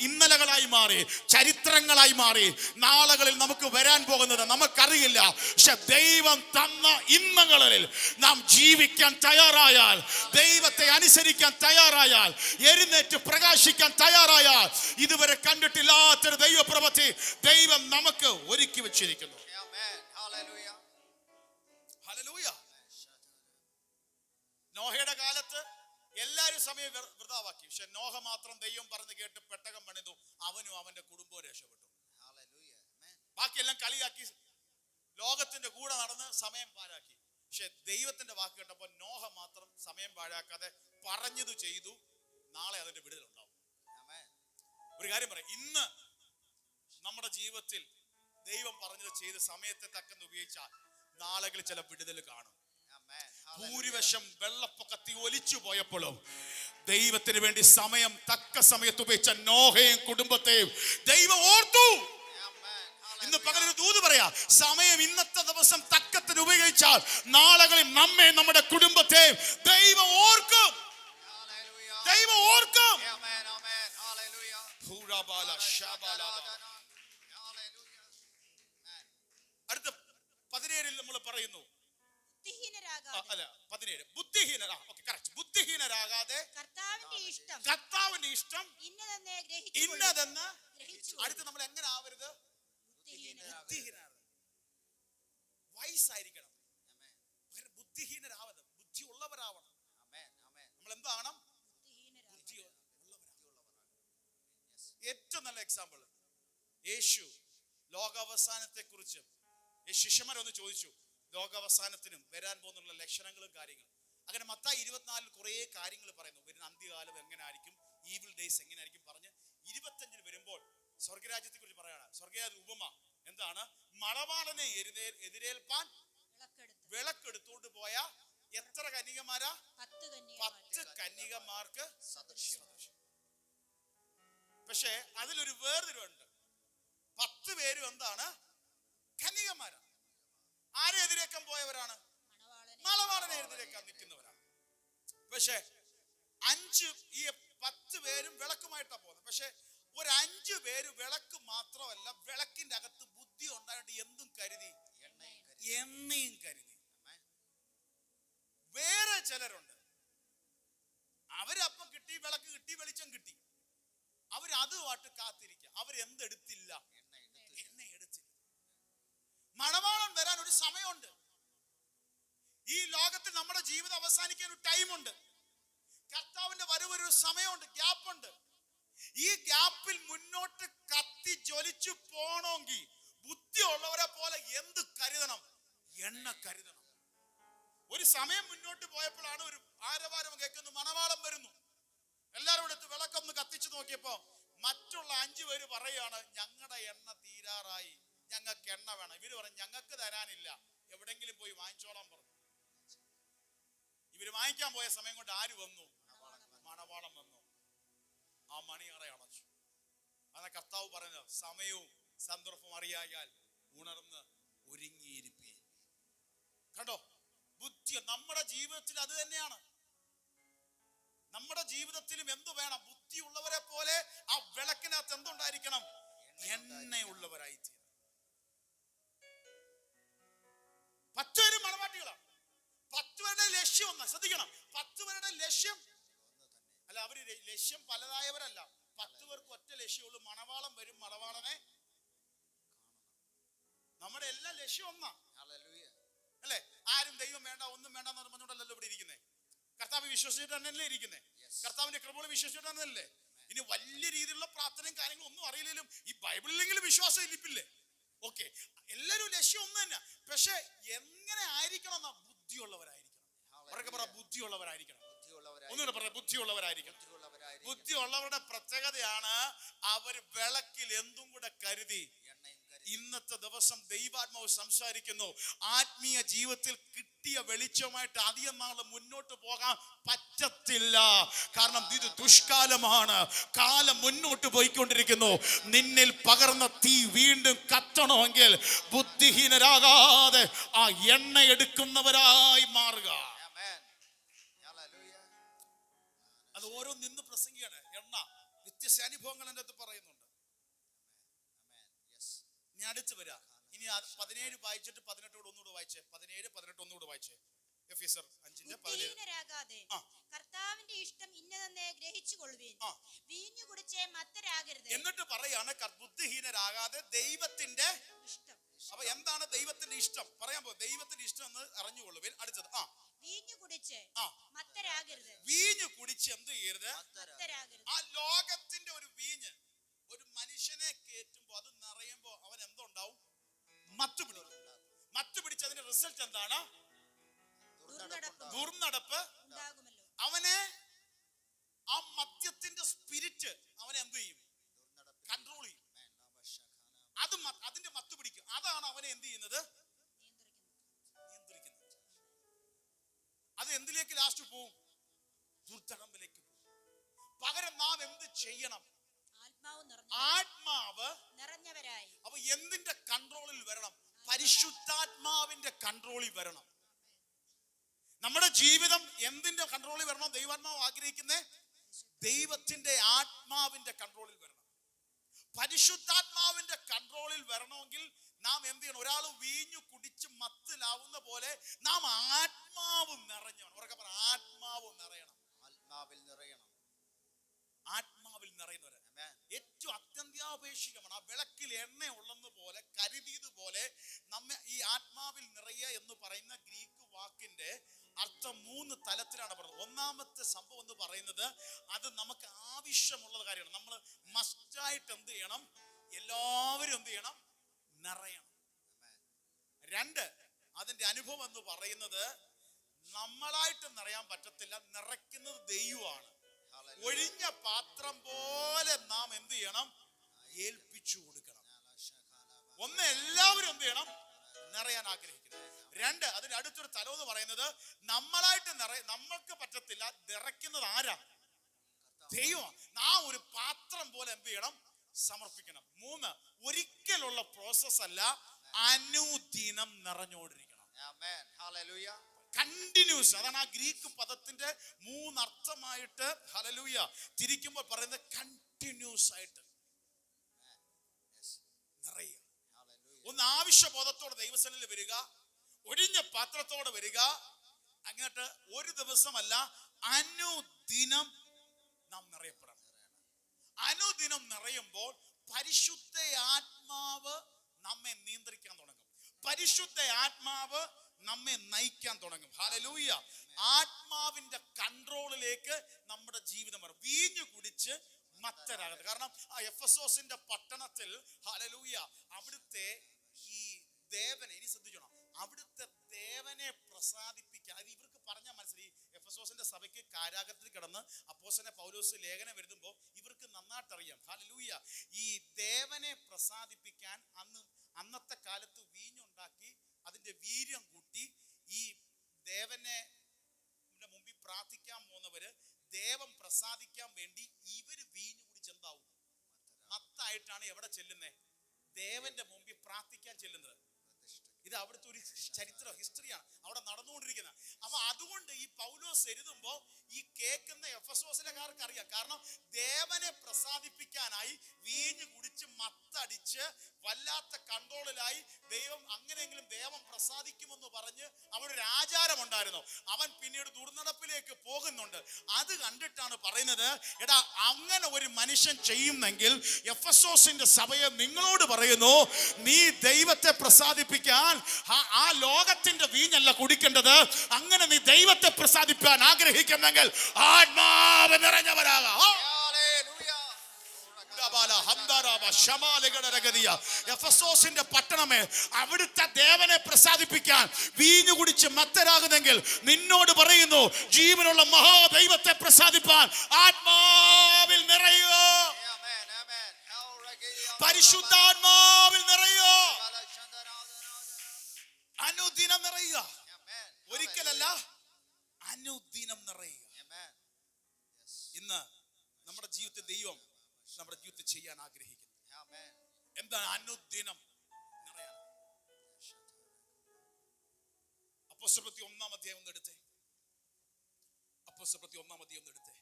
ഇന്നലകളായി മാറി, ചരിത്രങ്ങളായി മാറി. നാളുകളിൽ നമുക്ക് വരാൻ പോകുന്നത് നമുക്കറിയില്ല. പക്ഷെ ദൈവം തന്ന ഇന്നങ്ങളിൽ നാം ജീവിക്കാൻ തയ്യാറായാൽ, ദൈവത്തെ അനുസരിക്കാൻ തയ്യാറായാൽ, എഴുന്നേറ്റ് പ്രകാശിക്കാൻ തയ്യാറായാൽ, ഇതുവരെ കണ്ടിട്ടില്ലാത്തൊരു ദൈവപ്രവൃത്തി ദൈവം നമുക്ക് ഒരുക്കി വെച്ചിരിക്കുന്നു. നോഹയുടെ കാലത്ത് എല്ലാരും സമയം വൃഥാവാക്കി. പക്ഷെ നോഹ മാത്രം ദൈവം പറഞ്ഞു കേട്ട് പെട്ടകം പണിതു, അവനും അവന്റെ കുടുംബവും രക്ഷപ്പെട്ടു. ബാക്കിയെല്ലാം കളിയാക്കി ലോകത്തിന്റെ കൂടെ നടന്ന് സമയം പാഴാക്കി. പക്ഷെ ദൈവത്തിന്റെ വാക്ക് കേട്ടപ്പോൾ നോഹ മാത്രം സമയം പാഴാക്കാതെ പറഞ്ഞത് ചെയ്തു. നാളെ അതിന്റെ വിടുതലുണ്ടാവും. ഒരു കാര്യം പറയാം, ഇന്ന് നമ്മുടെ ജീവിതത്തിൽ ദൈവം പറഞ്ഞത് ചെയ്ത് സമയത്തെ തക്കെന്ന് ഉപയോഗിച്ചാൽ നാളുകളിൽ ചില വിടുതൽ കാണും. ഭൂരിപക്ഷം വെള്ളപ്പൊക്കത്തിൽ ഒലിച്ചു പോയപ്പോഴും ദൈവത്തിന് വേണ്ടി സമയം തക്ക സമയത്ത് ഉപയോഗിച്ച നോഹയും കുടുംബത്തെയും ദൈവം ഓർത്തു. ഇന്ന് പകലൊരു ദൂത് പറയാ, സമയം ഇന്നത്തെ ദിവസം തക്കത്തിന് ഉപയോഗിച്ചാൽ നാളുകളിൽ നമ്മെ നമ്മുടെ കുടുംബത്തെയും ദൈവം ഓർക്കും. ദൈവം ഓർക്കും. അടുത്ത 17 നമ്മൾ പറയുന്നു, അല്ല 17 ബുദ്ധിഹീനരാകാതെ കർത്താവിന്റെ ഇഷ്ടം ഇന്നതെന്ന്. അടുത്ത് നമ്മൾ എങ്ങനെ ആവരുത്? വയസ്സായിരിക്കണം. ബുദ്ധിഹീനരാവരുത്, ബുദ്ധിയുള്ളവരാവണം. നമ്മൾ എന്താവണം? ഏറ്റവും നല്ല എക്സാമ്പിൾ യേശു ലോകാവസാനത്തെ കുറിച്ച് ശിഷ്യന്മാരൊന്ന് ചോദിച്ചു, ലോകാവസാനത്തിനും വരാൻ പോകുന്നുള്ള ലക്ഷണങ്ങളും കാര്യങ്ങളും. അങ്ങനെ മത്തായി 24 കുറെ കാര്യങ്ങൾ പറയുന്നു. വരുന്ന അന്ത്യകാലം എങ്ങനെ ആയിരിക്കും, ഈവിൾ ഡേയ്സ് എങ്ങനെ ആയിരിക്കും പറഞ്ഞ് 25 വരുമ്പോൾ സ്വർഗരാജ്യത്തെ കുറിച്ച് പറയാണ്. സ്വർഗരാജ്യ ഉപമ എന്താണ്? മണവാളനെ എതിരേൽപ്പാൻ വിളക്കെടുത്തോണ്ട് പോയ എത്ര കന്യകമാരാ? 10 കന്യകമാർക്ക് സദൃശ്യം. പക്ഷെ അതിലൊരു വേർതിരിവുണ്ട്. 10 പേരും എന്താണ്? കന്യകമാരാണ്. ആരെ എതിരേക്കാൻ പോയവരാണ്? മണവാളനെ എതിരേക്കാൻ നിൽക്കുന്നവരാണ്. പക്ഷെ 10 പേരും വിളക്കുമായിട്ടാണ് പോകുന്നത്. പക്ഷെ ഒരു 5 പേര് വിളക്ക് മാത്രമല്ല, വിളക്കിന്റെ അകത്ത് ബുദ്ധി ഉണ്ടായിട്ട് എന്തും കരുതി, എണ്ണയും കരുതി. വേറെ ചിലരുണ്ട്, അവരപ്പം കിട്ടി, വിളക്ക് കിട്ടി, വെളിച്ചം കിട്ടി, അവരതുമായിട്ട് കാത്തിരിക്കുക. അവരെന്തെടുത്തില്ല? എണ്ണ എടുത്തില്ല. മണവാളൻ വരാൻ ഒരു സമയമുണ്ട്. ഈ ലോകത്തിൽ നമ്മുടെ ജീവിതം അവസാനിക്കാൻ ഒരു ടൈമുണ്ട്. കർത്താവിന്റെ വരവൊരു സമയമുണ്ട്, ഗ്യാപ്പുണ്ട്. ഈ ഗ്യാപ്പിൽ മുന്നോട്ട് കത്തി ജ്വലിച്ചു പോണമെങ്കിൽ ബുദ്ധിയുള്ളവരെ പോലെ എന്ത് കരുതണം? എണ്ണ കരുതണം. ഒരു സമയം മുന്നോട്ട് പോയപ്പോഴാണ് ഒരു ആരവാരം കേൾക്കുന്നു, മണവാളം വരുന്നു. എല്ലാവരും എടുത്ത് വിളക്കൊന്ന് കത്തിച്ചു നോക്കിയപ്പോ മറ്റുള്ള 5 പേര് പറയാണ്, ഞങ്ങളുടെ എണ്ണ തീരാറായി, ഞങ്ങൾക്ക് എണ്ണ വേണം. ഇവര് പറഞ്ഞു, ഞങ്ങൾക്ക് തരാനില്ല, എവിടെങ്കിലും പോയി വാങ്ങിച്ചോളാൻ പറഞ്ഞു. ഇവര് വാങ്ങിക്കാൻ പോയ സമയം കൊണ്ട് ആര് വന്നു? മണവാളം വന്നു. ആ മണിയറ അടച്ചു. അതാ കർത്താവ് പറഞ്ഞത്, സമയവും സന്ദർഭവും അറിയായാൽ ഉണർന്ന് ഒരുങ്ങിയിരിപ്പീൻ. കണ്ടോ? ബുദ്ധി നമ്മുടെ ജീവിതത്തിൽ അത് തന്നെയാണ്. നമ്മുടെ ജീവിതത്തിലും എന്തു വേണം? ബുദ്ധിയുള്ളവരെ പോലെ ആ വിളക്കിനകത്ത് എന്തുണ്ടായിരിക്കണം? എണ്ണയുള്ളവരായി തീരണം. 10 പേരും മണവാട്ടികളാണ്. 10 പേരുടെ ലക്ഷ്യം ഒന്നാ. ശ്രദ്ധിക്കണം, 10 പേരുടെ ലക്ഷ്യം അല്ല, അവര് ലക്ഷ്യം പലതായവരല്ല. 10 പേർക്ക് ഒറ്റ ലക്ഷ്യമുള്ളൂ, മണവാളം വരും, മണവാളനെ നമ്മുടെ എല്ലാ ലക്ഷ്യം ഒന്നാ. അല്ലെ? ആരും ദൈവം വേണ്ട, ഒന്നും വേണ്ട എന്ന് പറഞ്ഞുകൊണ്ടല്ലോ ഇവിടെ ഇരിക്കുന്നേ. കർത്താവ് വിശ്വസിച്ചിട്ട് തന്നെയല്ലേ ഇരിക്കുന്നേ? കർത്താവിന്റെ കൃപകൾ വിശ്വസിച്ചിട്ട് തന്നെയല്ലേ? ഇനി വലിയ രീതിയിലുള്ള പ്രാർത്ഥനയും കാര്യങ്ങളും ഒന്നും അറിയില്ലെങ്കിലും ഈ ബൈബിളിലെങ്കിലും വിശ്വാസം ഇരിപ്പില്ലേ? ഓക്കെ, എല്ലാവരും ലക്ഷ്യം ഒന്ന് തന്നെ. പക്ഷെ എങ്ങനെ ആയിരിക്കണം എന്നാ? ബുദ്ധിയുള്ളവരായിരിക്കണം. അവരൊക്കെ പറ, ബുദ്ധിയുള്ളവരായിരിക്കണം. ഒന്നുകൂടെ പറയാം, ബുദ്ധിയുള്ളവരായിരിക്കണം. ബുദ്ധിയുള്ളവരുടെ പ്രത്യേകതയാണ് അവര് വിളക്കിൽ എന്തും കൂടെ കരുതി. ഇന്നത്തെ ദിവസം ദൈവാത്മാവ് സംസാരിക്കുന്നു, ആത്മീയ ജീവിതത്തിൽ കിട്ടിയ വെളിച്ചമായിട്ട് അധികം നാൾ മുന്നോട്ട് പോകാൻ പറ്റത്തില്ല. കാരണം ഇത് ദുഷ്കാലമാണ്. കാലം മുന്നോട്ട് പോയിക്കൊണ്ടിരിക്കുന്നു. നിന്നിൽ പകർന്ന തീ വീണ്ടും കത്തണമെങ്കിൽ ബുദ്ധിഹീനരാകാതെ ആ എണ്ണ എടുക്കുന്നവരായി മാറുക. അത് ഓരോ നിന്ന് പ്രസംഗിയാണ്. എണ്ണ വ്യത്യസ്ത അനുഭവങ്ങൾ എൻ്റെ അടുത്ത് പറയുന്നുണ്ട്. ഞാൻ അടുത്ത് വരാം. ഇനി 17 വായിച്ചിട്ട് 18 ഒന്നുകൂടെ വായിച്ചേ. 17, 18 ഒന്നുകൂടെ വായിച്ചേ. എഫെസ്യർ 5:17. കർത്താവിന്റെ ഇഷ്ടം ഇന്നതെന്ന് ഗ്രഹിച്ചുകൊള്ളുവിൻ. വീഞ്ഞു കുടിച്ച് മത്തരാകരുത്. എന്നിട്ട് പറയാണ്, ബുദ്ധിഹീനരാകാതെ ദൈവത്തിന്റെ ഇഷ്ടം. അപ്പൊ എന്താണ് ദൈവത്തിന്റെ ഇഷ്ടം? പറയാൻ പോ. ദൈവത്തിന്റെ ഇഷ്ടം എന്ന് അറിഞ്ഞുകൊള്ളുവിൻ. അടുത്തത് വീഞ്ഞു കുടിച്ച് മത്തരാകരുത്. വീഞ്ഞു കുടിച്ച് എന്ത് ചെയ്യരുത്? മത്തരാകരുത്. ആ ലോകത്തിന്റെ ഒരു വീഞ്ഞ് ഒരു മനുഷ്യനെ കേറ്റുമ്പോ, അത് നിറയുമ്പോ അവൻ എന്തുണ്ടാവും? മത്തുപിടിക്കും. റിസൾട്ട് എന്താണ്? ദുർനടപ്പ് ദുർനടപ്പ് ഉണ്ടാകുമല്ലോ. അവനെ ആ മദ്യത്തിന്റെ സ്പിരിറ്റ് അവനെ എന്ത് ചെയ്യും? കൺട്രോൾ ചെയ്യും. അതിന്റെ മത്ത് പിടിക്കും. അതാണ് അവനെ എന്ത് ചെയ്യുന്നത്? നിയന്ത്രിക്കുന്നത്. അത് എന്തിലേക്ക് ലാസ്റ്റ് പോവും? ദുർനടപ്പിലേക്ക് പോകും. പകരം നാം എന്ത് ചെയ്യണം? ആത്മാവ് നിറഞ്ഞവരായി. അപ്പൊ എന്തിന്റെ കൺട്രോളിൽ വരണം? പരിശുദ്ധാത്മാവിന്റെ കൺട്രോളിൽ വരണം. നമ്മുടെ ജീവിതം എന്തിന്റെ കൺട്രോളിൽ വരണം? ദൈവാത്മാവ് ആഗ്രഹിക്കുന്നേ ദൈവത്തിന്റെ ആത്മാവിന്റെ കൺട്രോളിൽ വരണം. പരിശുദ്ധാത്മാവിന്റെ കൺട്രോളിൽ വരണമെങ്കിൽ നാം എന്ത് ചെയ്യണം? ഒരാൾ വീഞ്ഞു കുടിച്ച് മത്തിലാവുന്ന പോലെ നാം ആത്മാവ് നിറഞ്ഞണം. ഉറക്കെ പറ, ആത്മാവ് നിറയണം. ആത്മാവിൽ നിറയണം. ആത്മാവിൽ നിറയുന്നവര് ഏറ്റവും അത്യന്താപേക്ഷികമാണ്. ആ വിളക്കിൽ എണ്ണ ഉള്ളെന്ന് പോലെ കരുതിയതുപോലെ നമ്മെ ഈ ആത്മാവിൽ നിറയുക എന്ന് പറയുന്ന ഗ്രീക്ക് വാക്കിന്റെ അർത്ഥം 3 തലത്തിലാണ് പറയുന്നത്. ഒന്നാമത്തെ സംഭവം എന്ന് പറയുന്നത് അത് നമുക്ക് ആവശ്യമുള്ള കാര്യമാണ്. നമ്മൾ മസ്റ്റായിട്ട് എന്ത് ചെയ്യണം? എല്ലാവരും എന്ത് ചെയ്യണം? നിറയണം. 2, അതിന്റെ അനുഭവം എന്ന് പറയുന്നത് നമ്മളായിട്ട് നിറയാൻ പറ്റത്തില്ല, നിറയ്ക്കുന്നത് ദൈവമാണ്. ഒഴിഞ്ഞ പാത്രം പോലെ നാം എന്ത് ചെയ്യണം? ഏൽപ്പിച്ചു കൊടുക്കണം. ഒന്ന്, എല്ലാവരും എന്ത് ചെയ്യണം? നിറയാൻ ആഗ്രഹിക്കണം. 2, അതിന്റെ അടുത്തൊരു തലം എന്ന് പറയുന്നത് നമ്മളായിട്ട് നമ്മൾക്ക് പറ്റത്തില്ല, നിറയ്ക്കുന്നത് ആരാ? ദൈവം. നാം ഒരു പാത്രം പോലെ എന്ത് ചെയ്യണം? സമർപ്പിക്കണം. 3, ഒരിക്കലുള്ള പ്രോസസ് അല്ല, അനുദിനം നിറഞ്ഞോണ്ടിരിക്കണം. കണ്ടിന്യൂസ്. അതാണ് ആ ഗ്രീക്ക് പദത്തിന്റെ 3 അർത്ഥമായിട്ട് ഹല്ലേലൂയ തിരിക്കുമ്പോൾ പറയുന്നത് കണ്ടിന്യൂസ് ആയിട്ട് നിറയുക. ഒന്ന്, ആവശ്യബോധത്തോടെ ദൈവസന്നിധിയിൽ വരിക, ഒഴിഞ്ഞ പാത്രത്തോടെ വരിക. അങ്ങോട്ട് ഒരു ദിവസമല്ല, അനുദിനം നാം നിറയപ്പെടണം. അനുദിനം നിറയുമ്പോൾ പരിശുദ്ധ ആത്മാവ് നമ്മെ നിയന്ത്രിക്കാൻ തുടങ്ങും. പരിശുദ്ധ ആത്മാവ് നമ്മെ നയിക്കാൻ തുടങ്ങും. ഹല്ലേലൂയ. ആത്മാവിന്റെ കൺട്രോളിലേക്ക് നമ്മുടെ ജീവിതം വരും. വീഞ്ഞു കുടിച്ച് മത്തരാകരുത്. കാരണം ആ എഫെസോസിന്റെ പട്ടണത്തിൽ ഹല്ലേലൂയ അവിടുത്തെ ഈ ദേവനെ, ഇനി ശ്രദ്ധിക്കണം, അവിടുത്തെ ദേവനെ പ്രസാദിപ്പിക്കാൻ, അത് ഇവർക്ക് പറഞ്ഞാൽ മനസ്സിലായി. എഫെസോസിന്റെ സഭയ്ക്ക് കാരാഗ്രഹത്തിൽ കിടന്ന് അപ്പോസ്തലൻ പൗലോസ് ലേഖനം എഴുതുമ്പോൾ ഇവർക്ക് നന്നായിട്ട് അറിയാം. ഹല്ലേലൂയ. ഈ ദേവനെ പ്രസാദിപ്പിക്കാൻ അന്നത്തെ കാലത്ത് വീഞ്ഞുണ്ടാക്കി അതിന്റെ വീര്യം കൂട്ടി ഈ ദേവനെ മുമ്പിൽ പ്രാർത്ഥിക്കാൻ പോകുന്നവര് ദേവൻ പ്രസാദിക്കാൻ വേണ്ടി ഇവര് വീഞ്ഞു കുടിച്ചെന്താവും? മത്തായിട്ടാണ് എവിടെ ചെല്ലുന്നേ? ദേവന്റെ മുമ്പിൽ പ്രാർത്ഥിക്കാൻ ചെല്ലുന്നത്. ഇത് അവിടുത്തെ ഒരു ചരിത്ര ഹിസ്റ്ററിയാണ് അവിടെ നടന്നുകൊണ്ടിരിക്കുന്നത്. അപ്പൊ അതുകൊണ്ട് ഈ പൗലോസ് എഴുതുമ്പോ ഈ കേൾക്കുന്ന എഫെസോസിലെക്കാർക്ക് അറിയാം. കാരണം ദേവനെ പ്രസാദിപ്പിക്കാനായി വീഞ്ഞു കുടിച്ച് മത്തടിച്ച് വല്ലാത്ത കൺട്രോളിലായി ദൈവം അങ്ങനെയെങ്കിലും ദേവൻ പ്രസാദിക്കുമെന്ന് പറഞ്ഞ് അവിടെ ഒരു ആചാരമുണ്ടായിരുന്നു. അവൻ പിന്നീട് ദുർനടപ്പിലേക്ക് പോകുന്നുണ്ട്. അത് കണ്ടിട്ടാണ് പറയുന്നത്, എടാ അങ്ങനെ ഒരു മനുഷ്യൻ ചെയ്യുന്നെങ്കിൽ എഫെസോസിന്റെ സഭയെ നിങ്ങളോട് പറയുന്നു, നീ ദൈവത്തെ പ്രസാദിപ്പിക്കാൻ ആ ലോകത്തിന്റെ വീഞ്ഞല്ല കുടിക്കേണ്ടത്. അങ്ങനെ നീ ദൈവത്തെ പ്രസാദിപ്പാൻ ആഗ്രഹിക്കുന്നെങ്കിൽ ആത്മാവ് നിറഞ്ഞവരാകാം. എഫെസോസിന്റെ പട്ടണമേ, അവിടുത്തെ ദേവനെ പ്രസാദിപ്പിക്കാൻ വീഞ്ഞു കുടിച്ച് മത്തരാകുന്നെങ്കിൽ നിന്നോട് പറയുന്നു, ജീവനുള്ള മഹാദൈവത്തെ പ്രസാദിപ്പാൻ ആത്മാവിൽ നിറയുക. പരിശുദ്ധാത്മാവിൽ നിറയുക. അനുദിനം നിറയുക. ഒരിക്കലല്ല, അനുദിനം നിറയുക. ഇന്ന് നമ്മുടെ ജീവിതത്തിൽ ദൈവം നമ്മുടെ ജീവിതത്തിൽ ചെയ്യാൻ ആഗ്രഹിക്കുന്നു. എന്താണ് അനുദിനം നിറയാൻ? അപ്പോസ്തലപ്രവൃത്തി 1-ാം അധ്യായം ഒന്ന് എടുത്തേ. അപ്പോസ്തലപ്രവൃത്തി 1-ാം അധ്യായം ഒന്ന് എടുത്തേ.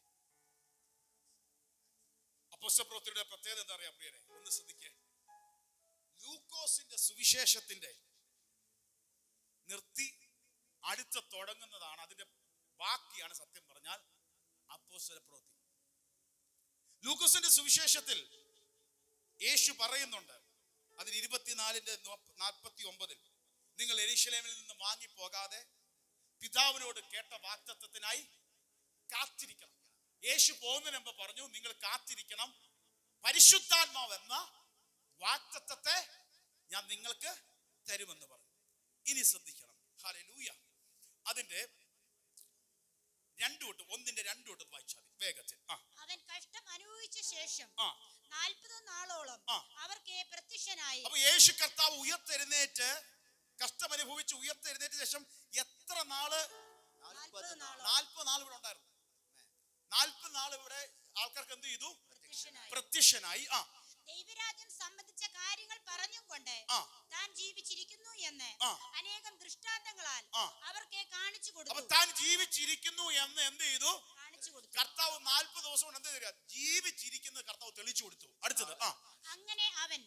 അപ്പോസ്തലപ്രവൃത്തിയുടെ പ്രത്യേകത എന്താ അറിയാം പ്രിയരെ? ഒന്ന് ശ്രദ്ധിക്കേ. ലൂക്കോസിന്റെ സുവിശേഷത്തിന്റെ നിർത്തി അടുത്ത് തുടങ്ങുന്നതാണ്, അതിന്റെ ബാക്കിയാണ് സത്യം പറഞ്ഞാൽ അപ്പോസ്തലപ്രവൃത്തി. ലൂക്കോസിന്റെ സുവിശേഷത്തിൽ യേശു പറയുന്നുണ്ട്, അതിന് 24:49 നിങ്ങൾ യെരൂശലേമിൽ നിന്ന് വാങ്ങിപ്പോകാതെ പിതാവിനോട് കേട്ട വാഗ്ദത്തത്തിനായി കാത്തിരിക്കണം. യേശു പോകുന്നതിന് മുമ്പ് പറഞ്ഞു, നിങ്ങൾ കാത്തിരിക്കണം, പരിശുദ്ധാത്മാവ് എന്ന വാഗ്ദത്തത്തെ ഞാൻ നിങ്ങൾക്ക് തരുമെന്ന് പറഞ്ഞു. ഇനി ശ്രദ്ധിക്കണം. ഹല്ലേലൂയ. അതിന്റെ 1:2 വായിച്ചാൽ വേഗത്തിൽ. അവൻ കഷ്ടം അനുഭവിച്ച ശേഷം ആ 40 നാളോളം അവർക്ക് പ്രത്യക്ഷനായി. അപ്പൊ യേശു കർത്താവ് ഉയർത്തെഴുന്നേറ്റ് കഷ്ടം അനുഭവിച്ച് ഉയർത്തെഴുന്നേറ്റ ശേഷം എത്ര നാള്? 40 നാൾ ഇവിടെ ഉണ്ടായിരുന്നു. 40 നാൾ ഇവിടെ ആൾക്കാർക്ക് എന്ത് ചെയ്തു? പ്രത്യക്ഷനായി. പ്രത്യക്ഷനായി. ദൈവരാജ്യം സംബന്ധിച്ച കാര്യങ്ങൾ പറഞ്ഞും കൊണ്ട് താൻ ജീവിച്ചിരിക്കുന്നു എന്ന് അനേകം ദൃഷ്ടാന്തങ്ങളാൽ അവർക്ക് കാണിച്ചു കൊടുത്തു. അപ്പൊ താൻ ജീവിച്ചിരിക്കുന്നു എന്ന് എന്ത് ചെയ്തു? കാണിച്ചു കൊടുത്തു. കർത്താവ് 40 ദിവസം കൊണ്ട് എന്ത് തരിക? ജീവിച്ചിരിക്കുന്നത് കർത്താവ് തെളിച്ചു കൊടുത്തു. അടുത്തത് അങ്ങനെ അവൻ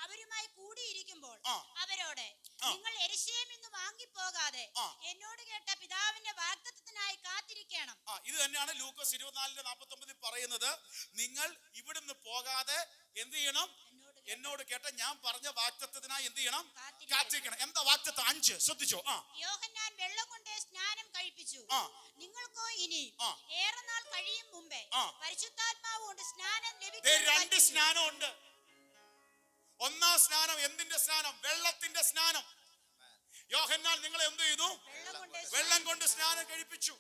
അവരുമായി കൂടിയിരിക്കുമ്പോൾ അവരോട്, നിങ്ങൾ യെരൂശലേമിൽ നിന്ന് വാങ്ങിപ്പോകാതെ എന്നോട് കേട്ട പിതാവിന്റെ വാഗ്ദത്തത്തിനായി കാത്തിരിക്കണം. ഇത് തന്നെയാണ് ലൂക്കോസ് 24:49 പറയുന്നത്. നിങ്ങൾ ഇവിടുന്ന് പോകാതെ എന്ത് ചെയ്യണം? എന്നോട് കേട്ട ഞാൻ പറഞ്ഞ വാഗ്ദത്തത്തിനായി എന്ത് ചെയ്യണം? കാത്തിരിക്കണം. എന്താ വാഗ്ദത്തം? 5 ശ്രദ്ധിച്ചോ. യോഹന്നാൻ വെള്ളം കൊണ്ട് സ്നാനം കഴിപ്പിച്ചു. നിങ്ങൾക്കോ ഇനി ഏറെ നാൾ കഴിയും മുമ്പേ പരിശുദ്ധാത്മാവ് കൊണ്ട് സ്നാനം ലഭിക്കും. 2 സ്നാനമുണ്ട്. ഒന്നാം സ്നാനം എന്തിന്റെ സ്നാനം? വെള്ളത്തിന്റെ സ്നാനം. യോഹന്നാൻ നിങ്ങളെ എന്ത് ചെയ്തു? വെള്ളം കൊണ്ട് സ്നാനം കഴിപ്പിച്ചു.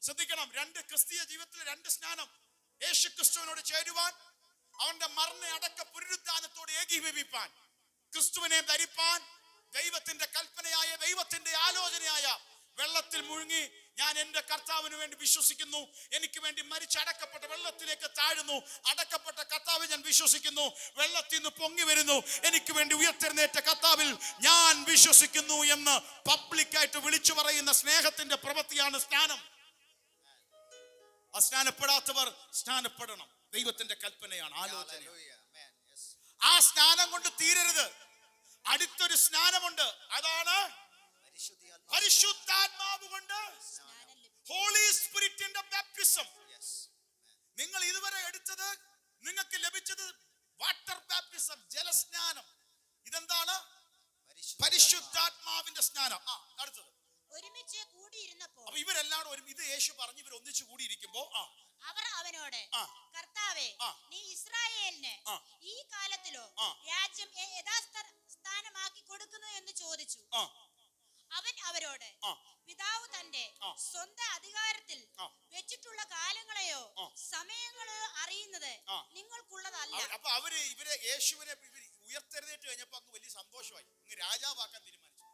ശ്രദ്ധിക്കണം, 2 ക്രിസ്തീയ ജീവിതത്തിൽ 2 സ്നാനം. യേശു ക്രിസ്തുവിനോട് ചേരുവാൻ, അവന്റെ മരണ അടക്ക പുനരുത്ഥാനത്തോട് ഏകീഭവിപ്പാൻ, ക്രിസ്തുവിനെ ധരിപ്പാൻ, ദൈവത്തിന്റെ കൽപ്പനയായ ദൈവത്തിന്റെ ആലോചനയായ വെള്ളത്തിൽ മുഴുങ്ങി ഞാൻ എന്റെ കർത്താവിന് വേണ്ടി വിശ്വസിക്കുന്നു, എനിക്ക് വേണ്ടി മരിച്ചടക്കപ്പെട്ട വെള്ളത്തിലേക്ക് താഴുന്നു, അടക്കപ്പെട്ട കർത്താവിൽ ഞാൻ വിശ്വസിക്കുന്നു, വെള്ളത്തിൽ നിന്ന് പൊങ്ങി വരുന്നു, എനിക്ക് വേണ്ടി ഉയർത്തെഴുന്നേറ്റ കർത്താവിൽ ഞാൻ വിശ്വസിക്കുന്നു എന്ന് പബ്ലിക്കായിട്ട് വിളിച്ചു പറയുന്ന സ്നേഹത്തിന്റെ പ്രവൃത്തിയാണ് സ്നാനം. സ്നാനപ്പെടാത്തവർ സ്നാനപ്പെടണം. ദൈവത്തിന്റെ കൽപ്പനയാണ്, ആലോചന. ആ സ്നാനം കൊണ്ട് തീരരുത്. അടുത്തൊരു സ്നാനമുണ്ട്. അതാണ് പരിശുദ്ധാത്മാവ് കൊണ്ട്, ഹോളി സ്പിരിറ്റിന്റെ ബാപ്റ്റിസം. നിങ്ങൾ ഇതുവരെ എടുത്തത്, നിങ്ങൾക്ക് ലഭിച്ചത് വാട്ടർ ബാപ്റ്റിസം, ജലസ്നാനം. ഇതെന്താണ്? പരിശുദ്ധാത്മാവിന്റെ സ്നാനം. അടുത്തത് ഒരുമിച്ച് കൂടിയിരുന്നപ്പോൾ, അപ്പൊ ഇവരെല്ലാവരും ഇത് യേശു പറഞ്ഞു, ഇവർ ഒന്നിച്ചു കൂടിയിരിക്കുമ്പോ അവർ അവനോട്, കർത്താവേ, നീ ഇസ്രായേലിന് ഈ കാലത്തിലോ രാജ്യം യഥാസ്ഥാനമാക്കി കൊടുക്കുന്നു എന്ന് ചോദിച്ചു. അവൻ അവരോട്, പിതാവ് തന്റെ സ്വന്തം അധികാരത്തിൽ വെച്ചിട്ടുള്ള കാലങ്ങളെയോ സമയങ്ങളെയോ അറിയുന്നത് നിങ്ങൾക്കുള്ളതല്ല. അപ്പൊ ഇവരെ യേശുവിനെ ഉയർത്തെഴുന്നേറ്റ് കഴിഞ്ഞപ്പോ അങ്ങ് വലിയ സന്തോഷമായി, അങ്ങ് രാജാവാക്കാൻ തീരുമാനിച്ചു.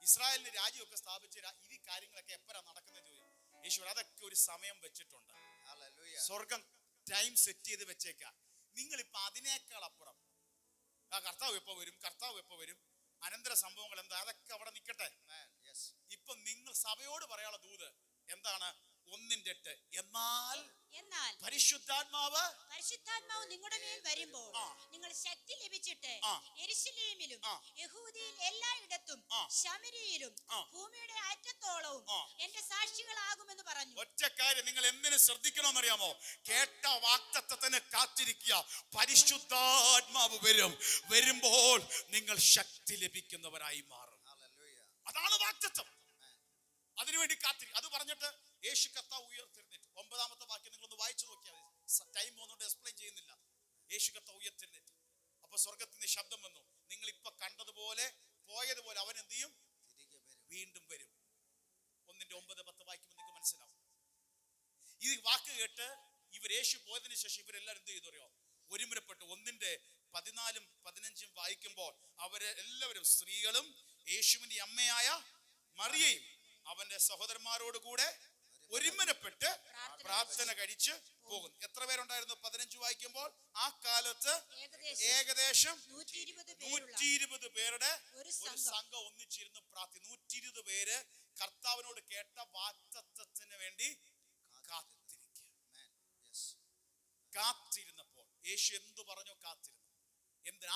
ഇസ്രായേലിന് രാജ്യമൊക്കെ സ്ഥാപിച്ച ഈ കാര്യങ്ങളൊക്കെ എപ്പോഴാ നടക്കുന്നത് ചോദിച്ചു. യേശു അതൊക്കെ ഒരു സമയം വെച്ചിട്ടുണ്ട്. സ്വർഗം ടൈം സെറ്റ് ചെയ്ത് വെച്ചേക്കാം. നിങ്ങൾ ഇപ്പൊ അതിനേക്കാൾ അപ്പുറം കർത്താവ് എപ്പോ വരും, അനന്തര സംഭവങ്ങൾ എന്താ, അതൊക്കെ അവിടെ നിൽക്കട്ടെ. ഇപ്പൊ നിങ്ങൾ സഭയോട് പറയാനുള്ള ദൂത് എന്താണ്? 1:8. എന്നാൽ പരിശുദ്ധാത്മാവ് നിങ്ങളുടെ മേൽ വരുമ്പോൾ നിങ്ങൾ ശക്തി ലഭിച്ചിട്ട് യെരൂശലേമിലും യഹൂദിയിൽ എല്ലായിടത്തും ശമര്യയിലും ഭൂമിയുടെ അറ്റത്തോളവും എന്റെ സാക്ഷികളാകുമെന്ന് പറഞ്ഞു. ഒറ്റ കാര്യം നിങ്ങൾ എന്തിനു ശ്രദ്ധിക്കണമെന്നറിയാമോ? കേട്ട വാഗ്ദത്തത്തിന് കാത്തിരിക്കുക. പരിശുദ്ധാത്മാവ് വരുമ്പോൾ നിങ്ങൾ ശക്തി ലഭിക്കുന്നവരായി മാറും. അതാണ് വാഗ്ദത്തം. അതിനുവേണ്ടി കാത്തിരിക്കും. അത് പറഞ്ഞിട്ട് യേശു കർത്താവ് ഉയർത്തെഴുന്നേറ്റു. 9ാമത്തെ വാക്യം നിങ്ങളൊന്ന് വായിച്ചു നോക്കിയാൽ മതി. ടൈം പോകുന്നോണ്ട് എക്സ്പ്ലെയിൻ ചെയ്യുന്നില്ല. യേശു കർത്താവ് ഉയർത്തെഴുന്നേറ്റു. അപ്പൊ സ്വർഗത്തിൽ നിന്ന് ശബ്ദം വന്നു, നിങ്ങൾ ഇപ്പൊ കണ്ടതുപോലെ പോയതുപോലെ അവൻ എന്ത് ചെയ്യും? വീണ്ടും വരും. 1:9-10 വായിക്കുമ്പോൾ നിങ്ങൾക്ക് മനസ്സിലാവും. ഈ വാക്ക് കേട്ട് യേശു പോയതിനു ശേഷം ഇവരെല്ലാവരും എന്ത് ചെയ്തു അറിയോ? ഒരുമുരപ്പെട്ടു. 1:14-15 വായിക്കുമ്പോൾ അവര് എല്ലാവരും, സ്ത്രീകളും യേശുവിന്റെ അമ്മയായ മറിയയും അവന്റെ സഹോദരന്മാരോട് കൂടെ ഒരുമനപ്പെട്ട് പ്രാർത്ഥന കഴിച്ച് പോകുന്നു. എത്ര പേരുണ്ടായിരുന്നു? 15 വായിക്കുമ്പോൾ ആ കാലത്ത് ഏകദേശം 120 പേരുടെ ഒരു സംഘം ഒന്നിച്ചിരുന്ന് 120 പേര് കർത്താവിനോട് കേട്ട വാഗ്ദത്തത്തിന് വേണ്ടി കാത്തിരുന്നപ്പോൾ യേശു എന്തു പറഞ്ഞോ കാത്തിരുന്നു.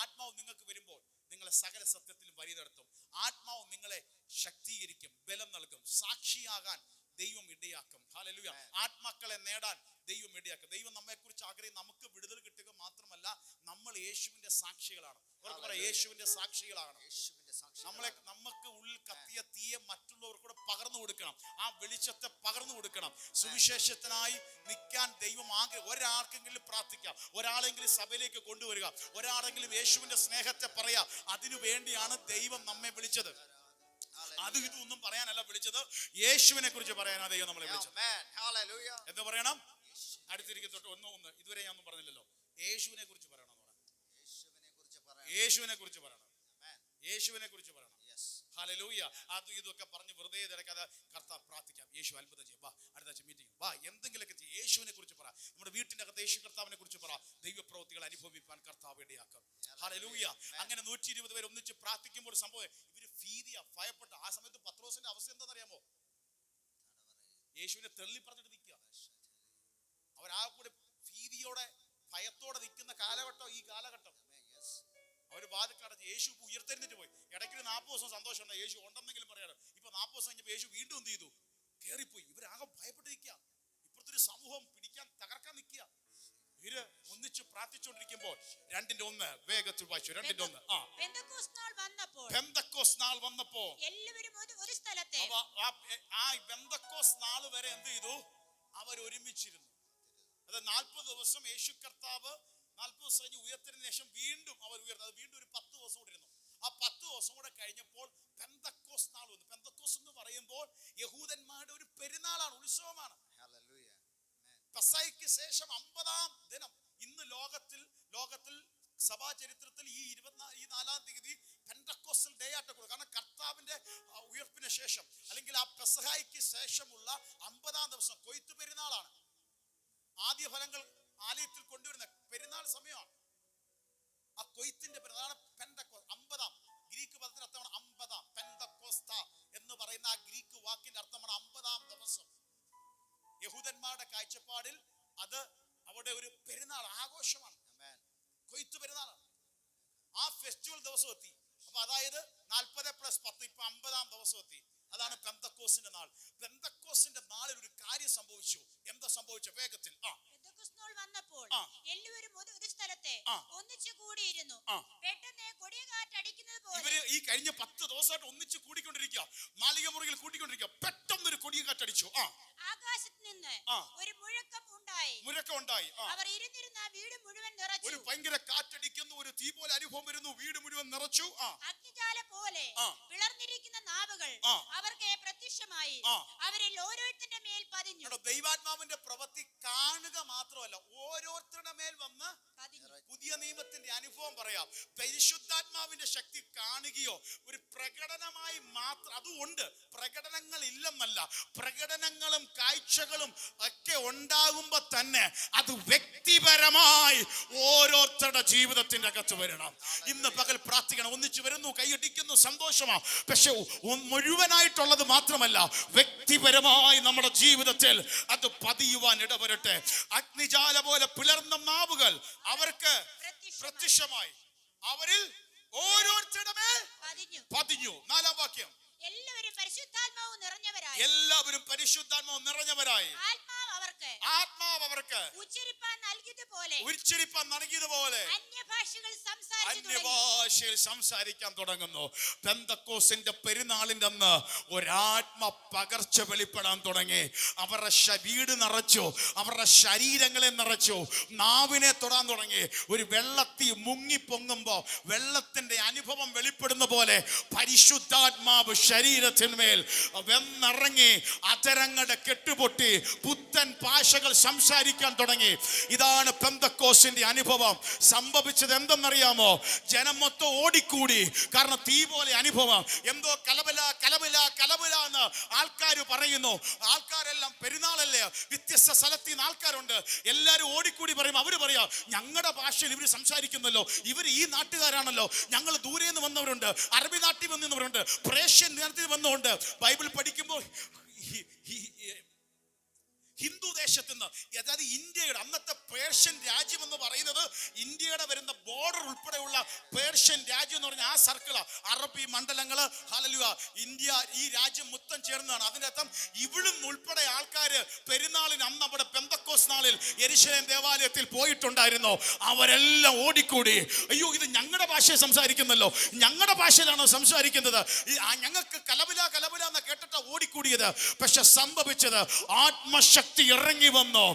ആത്മാവ് നിങ്ങൾക്ക് വരുമ്പോൾ നിങ്ങളെ സകല സത്യത്തിലും വഴി നടത്തും. ആത്മാവ് നിങ്ങളെ ശക്തീകരിക്കും, ബലം നൽകും, സാക്ഷിയാകാൻ ദൈവം ഇടയാക്കും. ഹല്ലേലൂയ. ആത്മാക്കളെ നേടാൻ ദൈവം ഇടയാക്കും. ദൈവം നമ്മെ കുറിച്ച് ആഗ്രഹം നമുക്ക് വിടുതൽ കിട്ടുക മാത്രമല്ല, നമ്മൾ യേശുവിന്റെ സാക്ഷികളാണ്. യേശുവിന്റെ സാക്ഷികളാണ്. നമുക്ക് ഉള്ളിൽ കത്തിയ തീയെ മറ്റുള്ളവർക്കൂടെ പകർന്നു കൊടുക്കണം. ആ വെളിച്ചത്തെ പകർന്നു കൊടുക്കണം. സുവിശേഷത്തിനായി നിൽക്കാൻ ദൈവം ഒരാൾക്കെങ്കിലും പ്രാർത്ഥിക്കാം, ഒരാളെങ്കിലും സഭയിലേക്ക് കൊണ്ടുവരിക, ഒരാളെങ്കിലും യേശുവിന്റെ സ്നേഹത്തെ പറയാ. അതിനു വേണ്ടിയാണ് ദൈവം നമ്മെ വിളിച്ചത്. അത് ഇതൊന്നും പറയാനല്ല വിളിച്ചത്, യേശുവിനെ കുറിച്ച് പറയാനാ ദൈവം നമ്മളെ വിളിച്ചത്. എന്ത് പറയണം? അടുത്തിരിക്കും തൊട്ട് ഒന്ന് ഇതുവരെ ഞാൻ ഒന്നും പറഞ്ഞില്ലല്ലോ. യേശുവിനെ കുറിച്ച് പറയണം. യേശുവിനെ കുറിച്ച് പറയണം. യേശുവിനെ കുറിച്ച് പറയണം. ഹല്ലേലൂയ. അതും ഇതൊക്കെ പറഞ്ഞ് വെറുതെ തിരക്കാതെ കർത്താവ് പ്രാർത്ഥിക്കാം. യേശു അത്ഭുതം ചെയ്യും. വാ അടുത്ത മീറ്റിംഗ് വാ, എന്തെങ്കിലുമൊക്കെ ചെയ്യും. യേശുവിനെ കുറിച്ച് പറ. നമ്മുടെ വീട്ടിന്റെ അകത്ത് യേശു കർത്താവിനെ കുറിച്ച് പറ. ദൈവപ്രവൃത്തികൾ അനുഭവിക്കാൻ കർത്താവ് ഇടയാക്കും. ഹല്ലേലൂയ. അങ്ങനെ 120 പേര് ഒന്നിച്ച് പ്രാർത്ഥിക്കുമ്പോൾ സംഭവം ഇവര് ഭയപ്പെട്ട ആ സമയത്ത് പത്രോസിന്റെ അവസ്ഥ എന്താണെന്നറിയാമോ? യേശുവിനെ തെള്ളി പറഞ്ഞിട്ട് നിൽക്കുക. അവരാ കൂടെ ഭീതിയോടെ ഭയത്തോടെ നിൽക്കുന്ന കാലഘട്ടം ഈ കാലഘട്ടം. അവര് വാതിക്കടച്ച് യേശു ഉയർത്തെഴുന്നേറ്റ് പോയി. ഇടയ്ക്ക് 40 ദിവസം സന്തോഷം ഉണ്ട്, യേശു ഉണ്ടെന്നെങ്കിലും പറയാറ്. ഇപ്പൊ 40 ദിവസം കഴിഞ്ഞപ്പോൾ യേശു വീണ്ടും എന്ത് ചെയ്തു? കയറിപ്പോയി. ഇവരാകെ ഭയപ്പെട്ട് നിൽക്കുക. ഇപ്പുറത്തെ ഒരു സമൂഹം തകർക്കാൻ നിൽക്കുക. ഇവര് ഒന്നിച്ച് പ്രാർത്ഥിച്ചുകൊണ്ടിരിക്കുമ്പോൾ 2:1 വേഗത്തിൽ വായിച്ചു. 2:1 പെന്തക്കോസ്ത് നാൾ വന്നപ്പോ എല്ലാവരും ഒരു സ്ഥലത്തെ. ആ പെന്തക്കോസ്ത് നാൾ വരെ എന്ത് ചെയ്തു? അവർ ഒരുമിച്ചിരുന്നു. അത് 40 ദിവസം യേശു കർത്താവ് 40 ദിവസം കഴിഞ്ഞ് ഉയർത്തതിന് ശേഷം വീണ്ടും അവർ ഉയർന്നത്. വീണ്ടും ഒരു 10 ദിവസം കൂടെ ഇരുന്നു. ആ 10 ദിവസം കൂടെ കഴിഞ്ഞപ്പോൾ പെന്തക്കോസ്ത് നാൾ വന്നു. പെന്തക്കോസ്ത് എന്ന് പറയുമ്പോൾ യഹൂദന്മാരുടെ ഒരു പെരുന്നാളാണ്, ഉത്സവമാണ്. പെസഹയ്ക്ക് ശേഷം 50-ാം ദിനം. ഇന്ന് ലോകത്തിൽ സഭാ ചരിത്രത്തിൽ ഈ 24-ാം തീയതി പെന്തക്കോസ്റ്റൽ ഡേ ആയിട്ട് കൊടുക്കും. കാരണം കർത്താവിന്റെ ഉയർപ്പിന് ശേഷം അല്ലെങ്കിൽ ആ പെസഹയ്ക്ക് ശേഷമുള്ള 50-ാം ദിവസം കൊയ്ത്ത് പെരുന്നാളാണ്. ആദ്യ ഫലങ്ങൾ ആലയത്തിൽ കൊണ്ടുവരുന്ന പെരുന്നാൾ സമയമാണ്. ആ കൊയ്ത്തിന്റെ പ്രധാന പെന്തക്കോസ്ത് 50-ാം ഗ്രീക്ക് പദത്തിന്റെ അർത്ഥമാണ് 50-ാം. പെന്തക്കോസ്ത എന്ന് പറയുന്ന ആ ഗ്രീക്ക് വാക്കിന്റെ അർത്ഥമാണ് 50-ാം ദിവസം. യഹൂദന്മാരുടെ കാഴ്ചപ്പാടിൽ അത് അവിടെ ഒരു പെരുന്നാൾ ആഘോഷമാണ്, കൊയ്ത്ത് പെരുന്നാളാണ്. ആ ഫെസ്റ്റിവൽ ദിവസം എത്തി. അപ്പൊ അതായത് 40+10 ഇപ്പൊ 50-ാം ദിവസം എത്തി. അതാണ് പെന്തക്കോസ്തിന്റെ നാൾ. പെന്തക്കോസ്തിന്റെ നാളിൽ ഒരു കാര്യം സംഭവിച്ചു. എന്താ സംഭവിച്ച? വേഗത്തിൽ വന്നപ്പോൾ എല്ലാവരും ഒരു സ്ഥലത്തെ ഒന്നിച്ചു കൂടിയിരുന്നു. പെട്ടെന്ന് കൊടിയ കാറ്റടിക്കുന്നത് പോലെ ഇവര് ഈ കഴിഞ്ഞ 10 ദിവസമായിട്ട് ഒന്നിച്ച് കൂടിക്കൊണ്ടിരിക്കുക, മാളിക മുറിയിൽ കൂട്ടിക്കൊണ്ടിരിക്കുക. പെട്ടെന്നൊരു കൊടിയ കാറ്റടിച്ചു. ആകാശത്ത് നിന്ന് ഒരു മുഴക്കം ഉണ്ടായി. അവർ ഇരുന്നിരുന്ന വീട് മുഴുവൻ നിറച്ചു. ഒരു ഭയങ്കര കാറ്റടിക്കുന്നു, ഒരു തീ പോലെ അനുഭവം വരുന്നു, വീട് മുഴുവൻ നിറച്ചു. അഗ്നിജാല പോലെ പിളർന്നിരിക്കുന്ന നാവുകൾ അവർക്ക് പ്രത്യക്ഷമായി അവരിൽ ഓരോരുത്തരുടെ മേൽ പതിഞ്ഞു. ദൈവാത്മാവിന്റെ പ്രവൃത്തി കാണുക മാത്രമല്ല, ഓരോരുത്തരുടെ മേൽ വന്ന് പുതിയ നിയമത്തിന്റെ അനുഭവം പറയാം. പരിശുദ്ധാത്മാവിന്റെ ശക്തി കാണുകയോ ഒരു പ്രകടനമായി മാത്രം അതുകൊണ്ട് പ്രകടനങ്ങൾ ഇല്ലെന്നല്ല, പ്രകടനങ്ങളും കാഴ്ചകളും ഒക്കെ ഉണ്ടാകുമ്പോ തന്നെ അത് വ്യക്തിപരമായി ഓരോരുത്തരുടെ ജീവിതത്തിന്റെ അകത്ത് വരണം. ഇന്ന് പകൽ പ്രാർത്ഥിക്കണം. ഒന്നിച്ചു വരുന്നു, കൈയടിക്കുന്നു, സന്തോഷമാണ്. പക്ഷെ മുഴുവനായിട്ടുള്ളത് മാത്രമല്ല, വ്യക്തിപരമായി നമ്മുടെ ജീവിതത്തിൽ അത് പതിയുവാൻ ഇടവരട്ടെ. അഗ്നിജാല പോലെ പിളർന്ന നാവുകൾ അവർക്ക് പ്രത്യക്ഷമായി അവരിൽ ഓരോരുത്തരുടെ മേൽ പതിഞ്ഞു. 4-ാം വാക്യം. എല്ലാവരും പരിശുദ്ധാത്മാവ് നിറഞ്ഞവരായി ആത്മാവ് അവർക്ക് ഉച്ചരിപ്പാൻ നൽകിയതുപോലെ അന്യഭാഷയിൽ സംസാരിക്കാൻ തുടങ്ങുന്നു. പെന്തക്കോസ്തിന്റെ പെരുന്നാളിന്റെ അന്ന് ഒരാത്മ പകർച്ച വെളിപ്പെടാൻ തുടങ്ങി. അവരുടെ വീട് നിറച്ചു, അവരുടെ ശരീരങ്ങളെ നിറച്ചു, നാവിനെ തൊടാൻ തുടങ്ങി. ഒരു വെള്ളത്തിൽ മുങ്ങിപ്പൊങ്ങുമ്പോ വെള്ളത്തിന്റെ അനുഭവം വെളിപ്പെടുന്ന പോലെ പരിശുദ്ധാത്മാവ് ശരീരത്തിന്മേൽ വെന്നിറങ്ങി അതരങ്ങളുടെ കെട്ടുപൊട്ടി പുത്തൻ ഭാഷകൾ സംസാരിക്കാൻ തുടങ്ങി. ഇതാണ് പെന്തക്കോസ്തിന്റെ അനുഭവം. സംഭവിച്ചത് എന്തെന്നറിയാമോ? ജനം മൊത്തം ഓടിക്കൂടി. കാരണം തീ പോലെ അനുഭവം. എന്തോ കലബല എന്ന് ആൾക്കാർ പറയുന്നു. ആൾക്കാരെല്ലാം പെരുന്നാളല്ലേ, വ്യത്യസ്ത സ്ഥലത്ത് നിന്ന് ആൾക്കാരുണ്ട്. എല്ലാവരും ഓടിക്കൂടി പറയും. അവര് പറയാ, ഞങ്ങളുടെ ഭാഷയിൽ ഇവർ സംസാരിക്കുന്നല്ലോ, ഇവർ ഈ നാട്ടുകാരാണല്ലോ, ഞങ്ങൾ ദൂരെ നിന്ന് വന്നവരുണ്ട്, അറബി നാട്ടിൽ വന്നവരുണ്ട്, പ്രേഷ്യൻ നാട്ടിൽ വന്നുകൊണ്ട്. ബൈബിൾ പഠിക്കുമ്പോൾ ഹിന്ദു ദേശത്ത് നിന്ന്, അതായത് ഇന്ത്യയുടെ അന്നത്തെ പേർഷ്യൻ രാജ്യം എന്ന് പറയുന്നത് ഇന്ത്യയുടെ വരുന്ന ബോർഡർ ഉൾപ്പെടെയുള്ള പേർഷ്യൻ രാജ്യം എന്ന് പറഞ്ഞാൽ ആ സർക്കിള്, അറബി മണ്ഡലങ്ങള്, ഹല്ലേലൂയ, ഇന്ത്യ ഈ രാജ്യം മൊത്തം ചേർന്നതാണ്. അതിന്റെ അർത്ഥം ഇവിടും ഉൾപ്പെടെ ആൾക്കാര് പെരുന്നാളിന് അന്ന് അവിടെ പെന്തക്കോസ്ത് നാളിൽ യെരുശലേം ദേവാലയത്തിൽ പോയിട്ടുണ്ടായിരുന്നു. അവരെല്ലാം ഓടിക്കൂടി. അയ്യോ, ഇത് ഞങ്ങളുടെ ഭാഷയെ സംസാരിക്കുന്നല്ലോ, ഞങ്ങളുടെ ഭാഷയിലാണോ സംസാരിക്കുന്നത്? ഞങ്ങൾക്ക് കലബില എന്ന് കേട്ടിട്ട് ഓടിക്കൂടിയത്. പക്ഷെ സംഭവിച്ചത് ആത്മശക്തി ഇറങ്ങി വന്നു.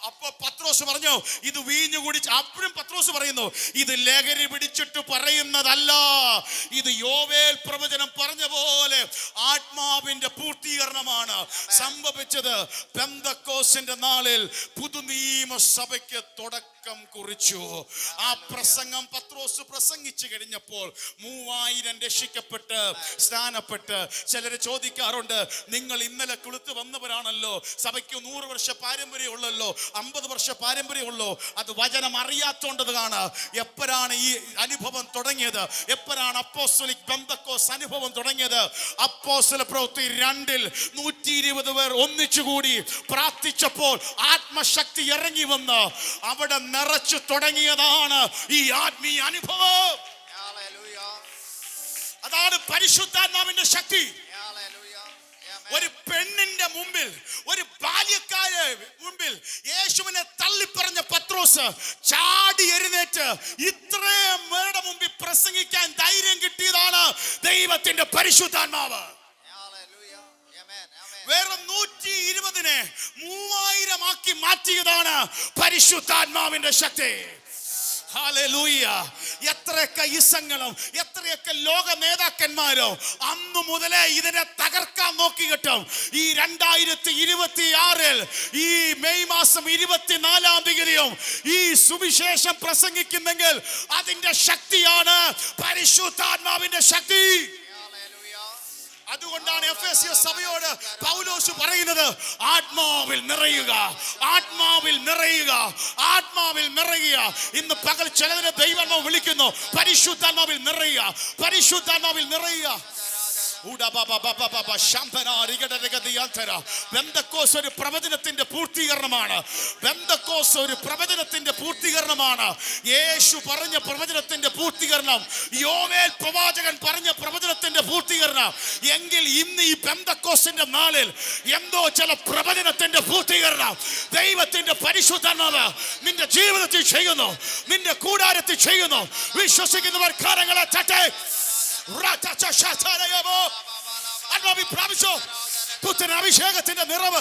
അപ്പൊ പത്രോസ് പറഞ്ഞു ഇത് വീഞ്ഞു കുടിച്ച്. അപ്പോഴും പത്രോസ് പറയുന്നു ഇത് ലഹരി പിടിച്ചിട്ട് പറയുന്നതല്ല, ഇത് യോവേൽ പ്രവചനം പറഞ്ഞ പോലെ ആത്മാവിന്റെ പൂർത്തീകരണമാണ് സംഭവിച്ചത്. പെന്തക്കോസ്തിന്റെ നാളിൽ പുതുനിയമസഭയ്ക്ക് തുടക്കം കുറിച്ചു. ആ പ്രസംഗം പത്രോസ് പ്രസംഗിച്ചു കഴിഞ്ഞപ്പോൾ 3000 രക്ഷിക്കപ്പെട്ട് സ്നാനപ്പെട്ട്. ചിലര് ചോദിക്കാറുണ്ട്, നിങ്ങൾ ഇന്നലെ കുളിത്ത് വന്നവരാണല്ലോ, സഭയ്ക്ക് 100 വർഷ പാരമ്പര്യം ഉള്ളല്ലോ, 50 വർഷ പാരമ്പര്യം ഉള്ളോ? അത് വചനം അറിയാത്തോണ്ടതാണ്. എപ്പോഴാണ് ഈ അനുഭവം തുടങ്ങിയത്? എപ്പോഴാണ് അപ്പോസ്തലിക് പെന്തക്കോസ്ത് അനുഭവം തുടങ്ങിയത്? അപ്പോസ്തല പ്രവൃത്തി 2-ൽ 120 പേർ ഒന്നിച്ചുകൂടി പ്രാർത്ഥിച്ചപ്പോൾ ആത്മശക്തി ഇറങ്ങി വന്ന് അവിടെ നിറച്ചു തുടങ്ങിയതാണ് ഈ ആത്മീയ അനുഭവം. അതാണ് പരിശുദ്ധാത്മാവിന്റെ ശക്തി. ഒരു പെണ്ണിന്റെ മുമ്പിൽ, ഒരു ബാല്യക്കാരെ മുമ്പിൽ യേശുവിനെ തള്ളിപ്പറഞ്ഞ പത്രോസ് ചാടി എഴുന്നേറ്റ് ഇത്രയും പേരുടെ മുമ്പിൽ പ്രസംഗിക്കാൻ ധൈര്യം കിട്ടിയതാണ് ദൈവത്തിന്റെ പരിശുദ്ധാത്മാവ്. വേറെ 120-നെ 3000 ആക്കി മാറ്റിയതാണ് പരിശുദ്ധാത്മാവിന്റെ ശക്തി. ഹല്ലേലൂയ. എത്രയൊക്കെ ഇസങ്ങളും എത്രയൊക്കെ ലോക നേതാക്കന്മാരോ അന്നു മുതലേ ഇതിനെ തകർക്കാൻ നോക്കി കിട്ടും. ഈ 2026-ൽ ഈ മെയ് മാസം 24-ാം തീയതിയും ഈ സുവിശേഷം പ്രസംഗിക്കുന്നെങ്കിൽ അതിന്റെ ശക്തിയാണ് പരിശുദ്ധാത്മാവിന്റെ ശക്തി. അതുകൊണ്ടാണ് എഫേസ്യ സഭയോട് പൗലോസ് പറയുന്നത് ആത്മാവിൽ നിറയുക, ആത്മാവിൽ നിറയുക, ആത്മാവിൽ നിറയുക. ഇന്ന് പകൽ ചിലതിനെ ദൈവം വിളിക്കുന്നു പരിശുദ്ധാത്മാവിൽ നിറയുക, പരിശുദ്ധാത്മാവിൽ നിറയുക. പെന്തക്കോസ്ത് ഒരു പ്രവചനത്തിന്റെ പൂർത്തീകരണമാണ്. പെന്തക്കോസ്ത് ഒരു പ്രവചനത്തിന്റെ പൂർത്തീകരണമാണ്. യേശു പറഞ്ഞ പ്രവചനത്തിന്റെ പൂർത്തീകരണം, യോവേൽ പ്രവാചകൻ പറഞ്ഞ പ്രവചനത്തിന്റെ പൂർത്തീകരണം. എങ്കിൽ ഇന്ന് ഈ പെന്തക്കോസ്തിന്റെ നാളിൽ എന്തോ ചില പ്രവചനത്തിന്റെ പൂർത്തീകരണം ദൈവത്തിന്റെ പരിശുദ്ധാത്മാവ് നിന്റെ ജീവിതത്തിൽ ചെയ്യുന്നു, നിന്റെ കൂടാരത്തിൽ ചെയ്യുന്നു. വിശ്വസിക്കുന്നവർ കരങ്ങളെ തട്ടി പ്രാപിച്ചോ പുത്രൻ അഭിഷേകത്തിന്റെ നിറവ്.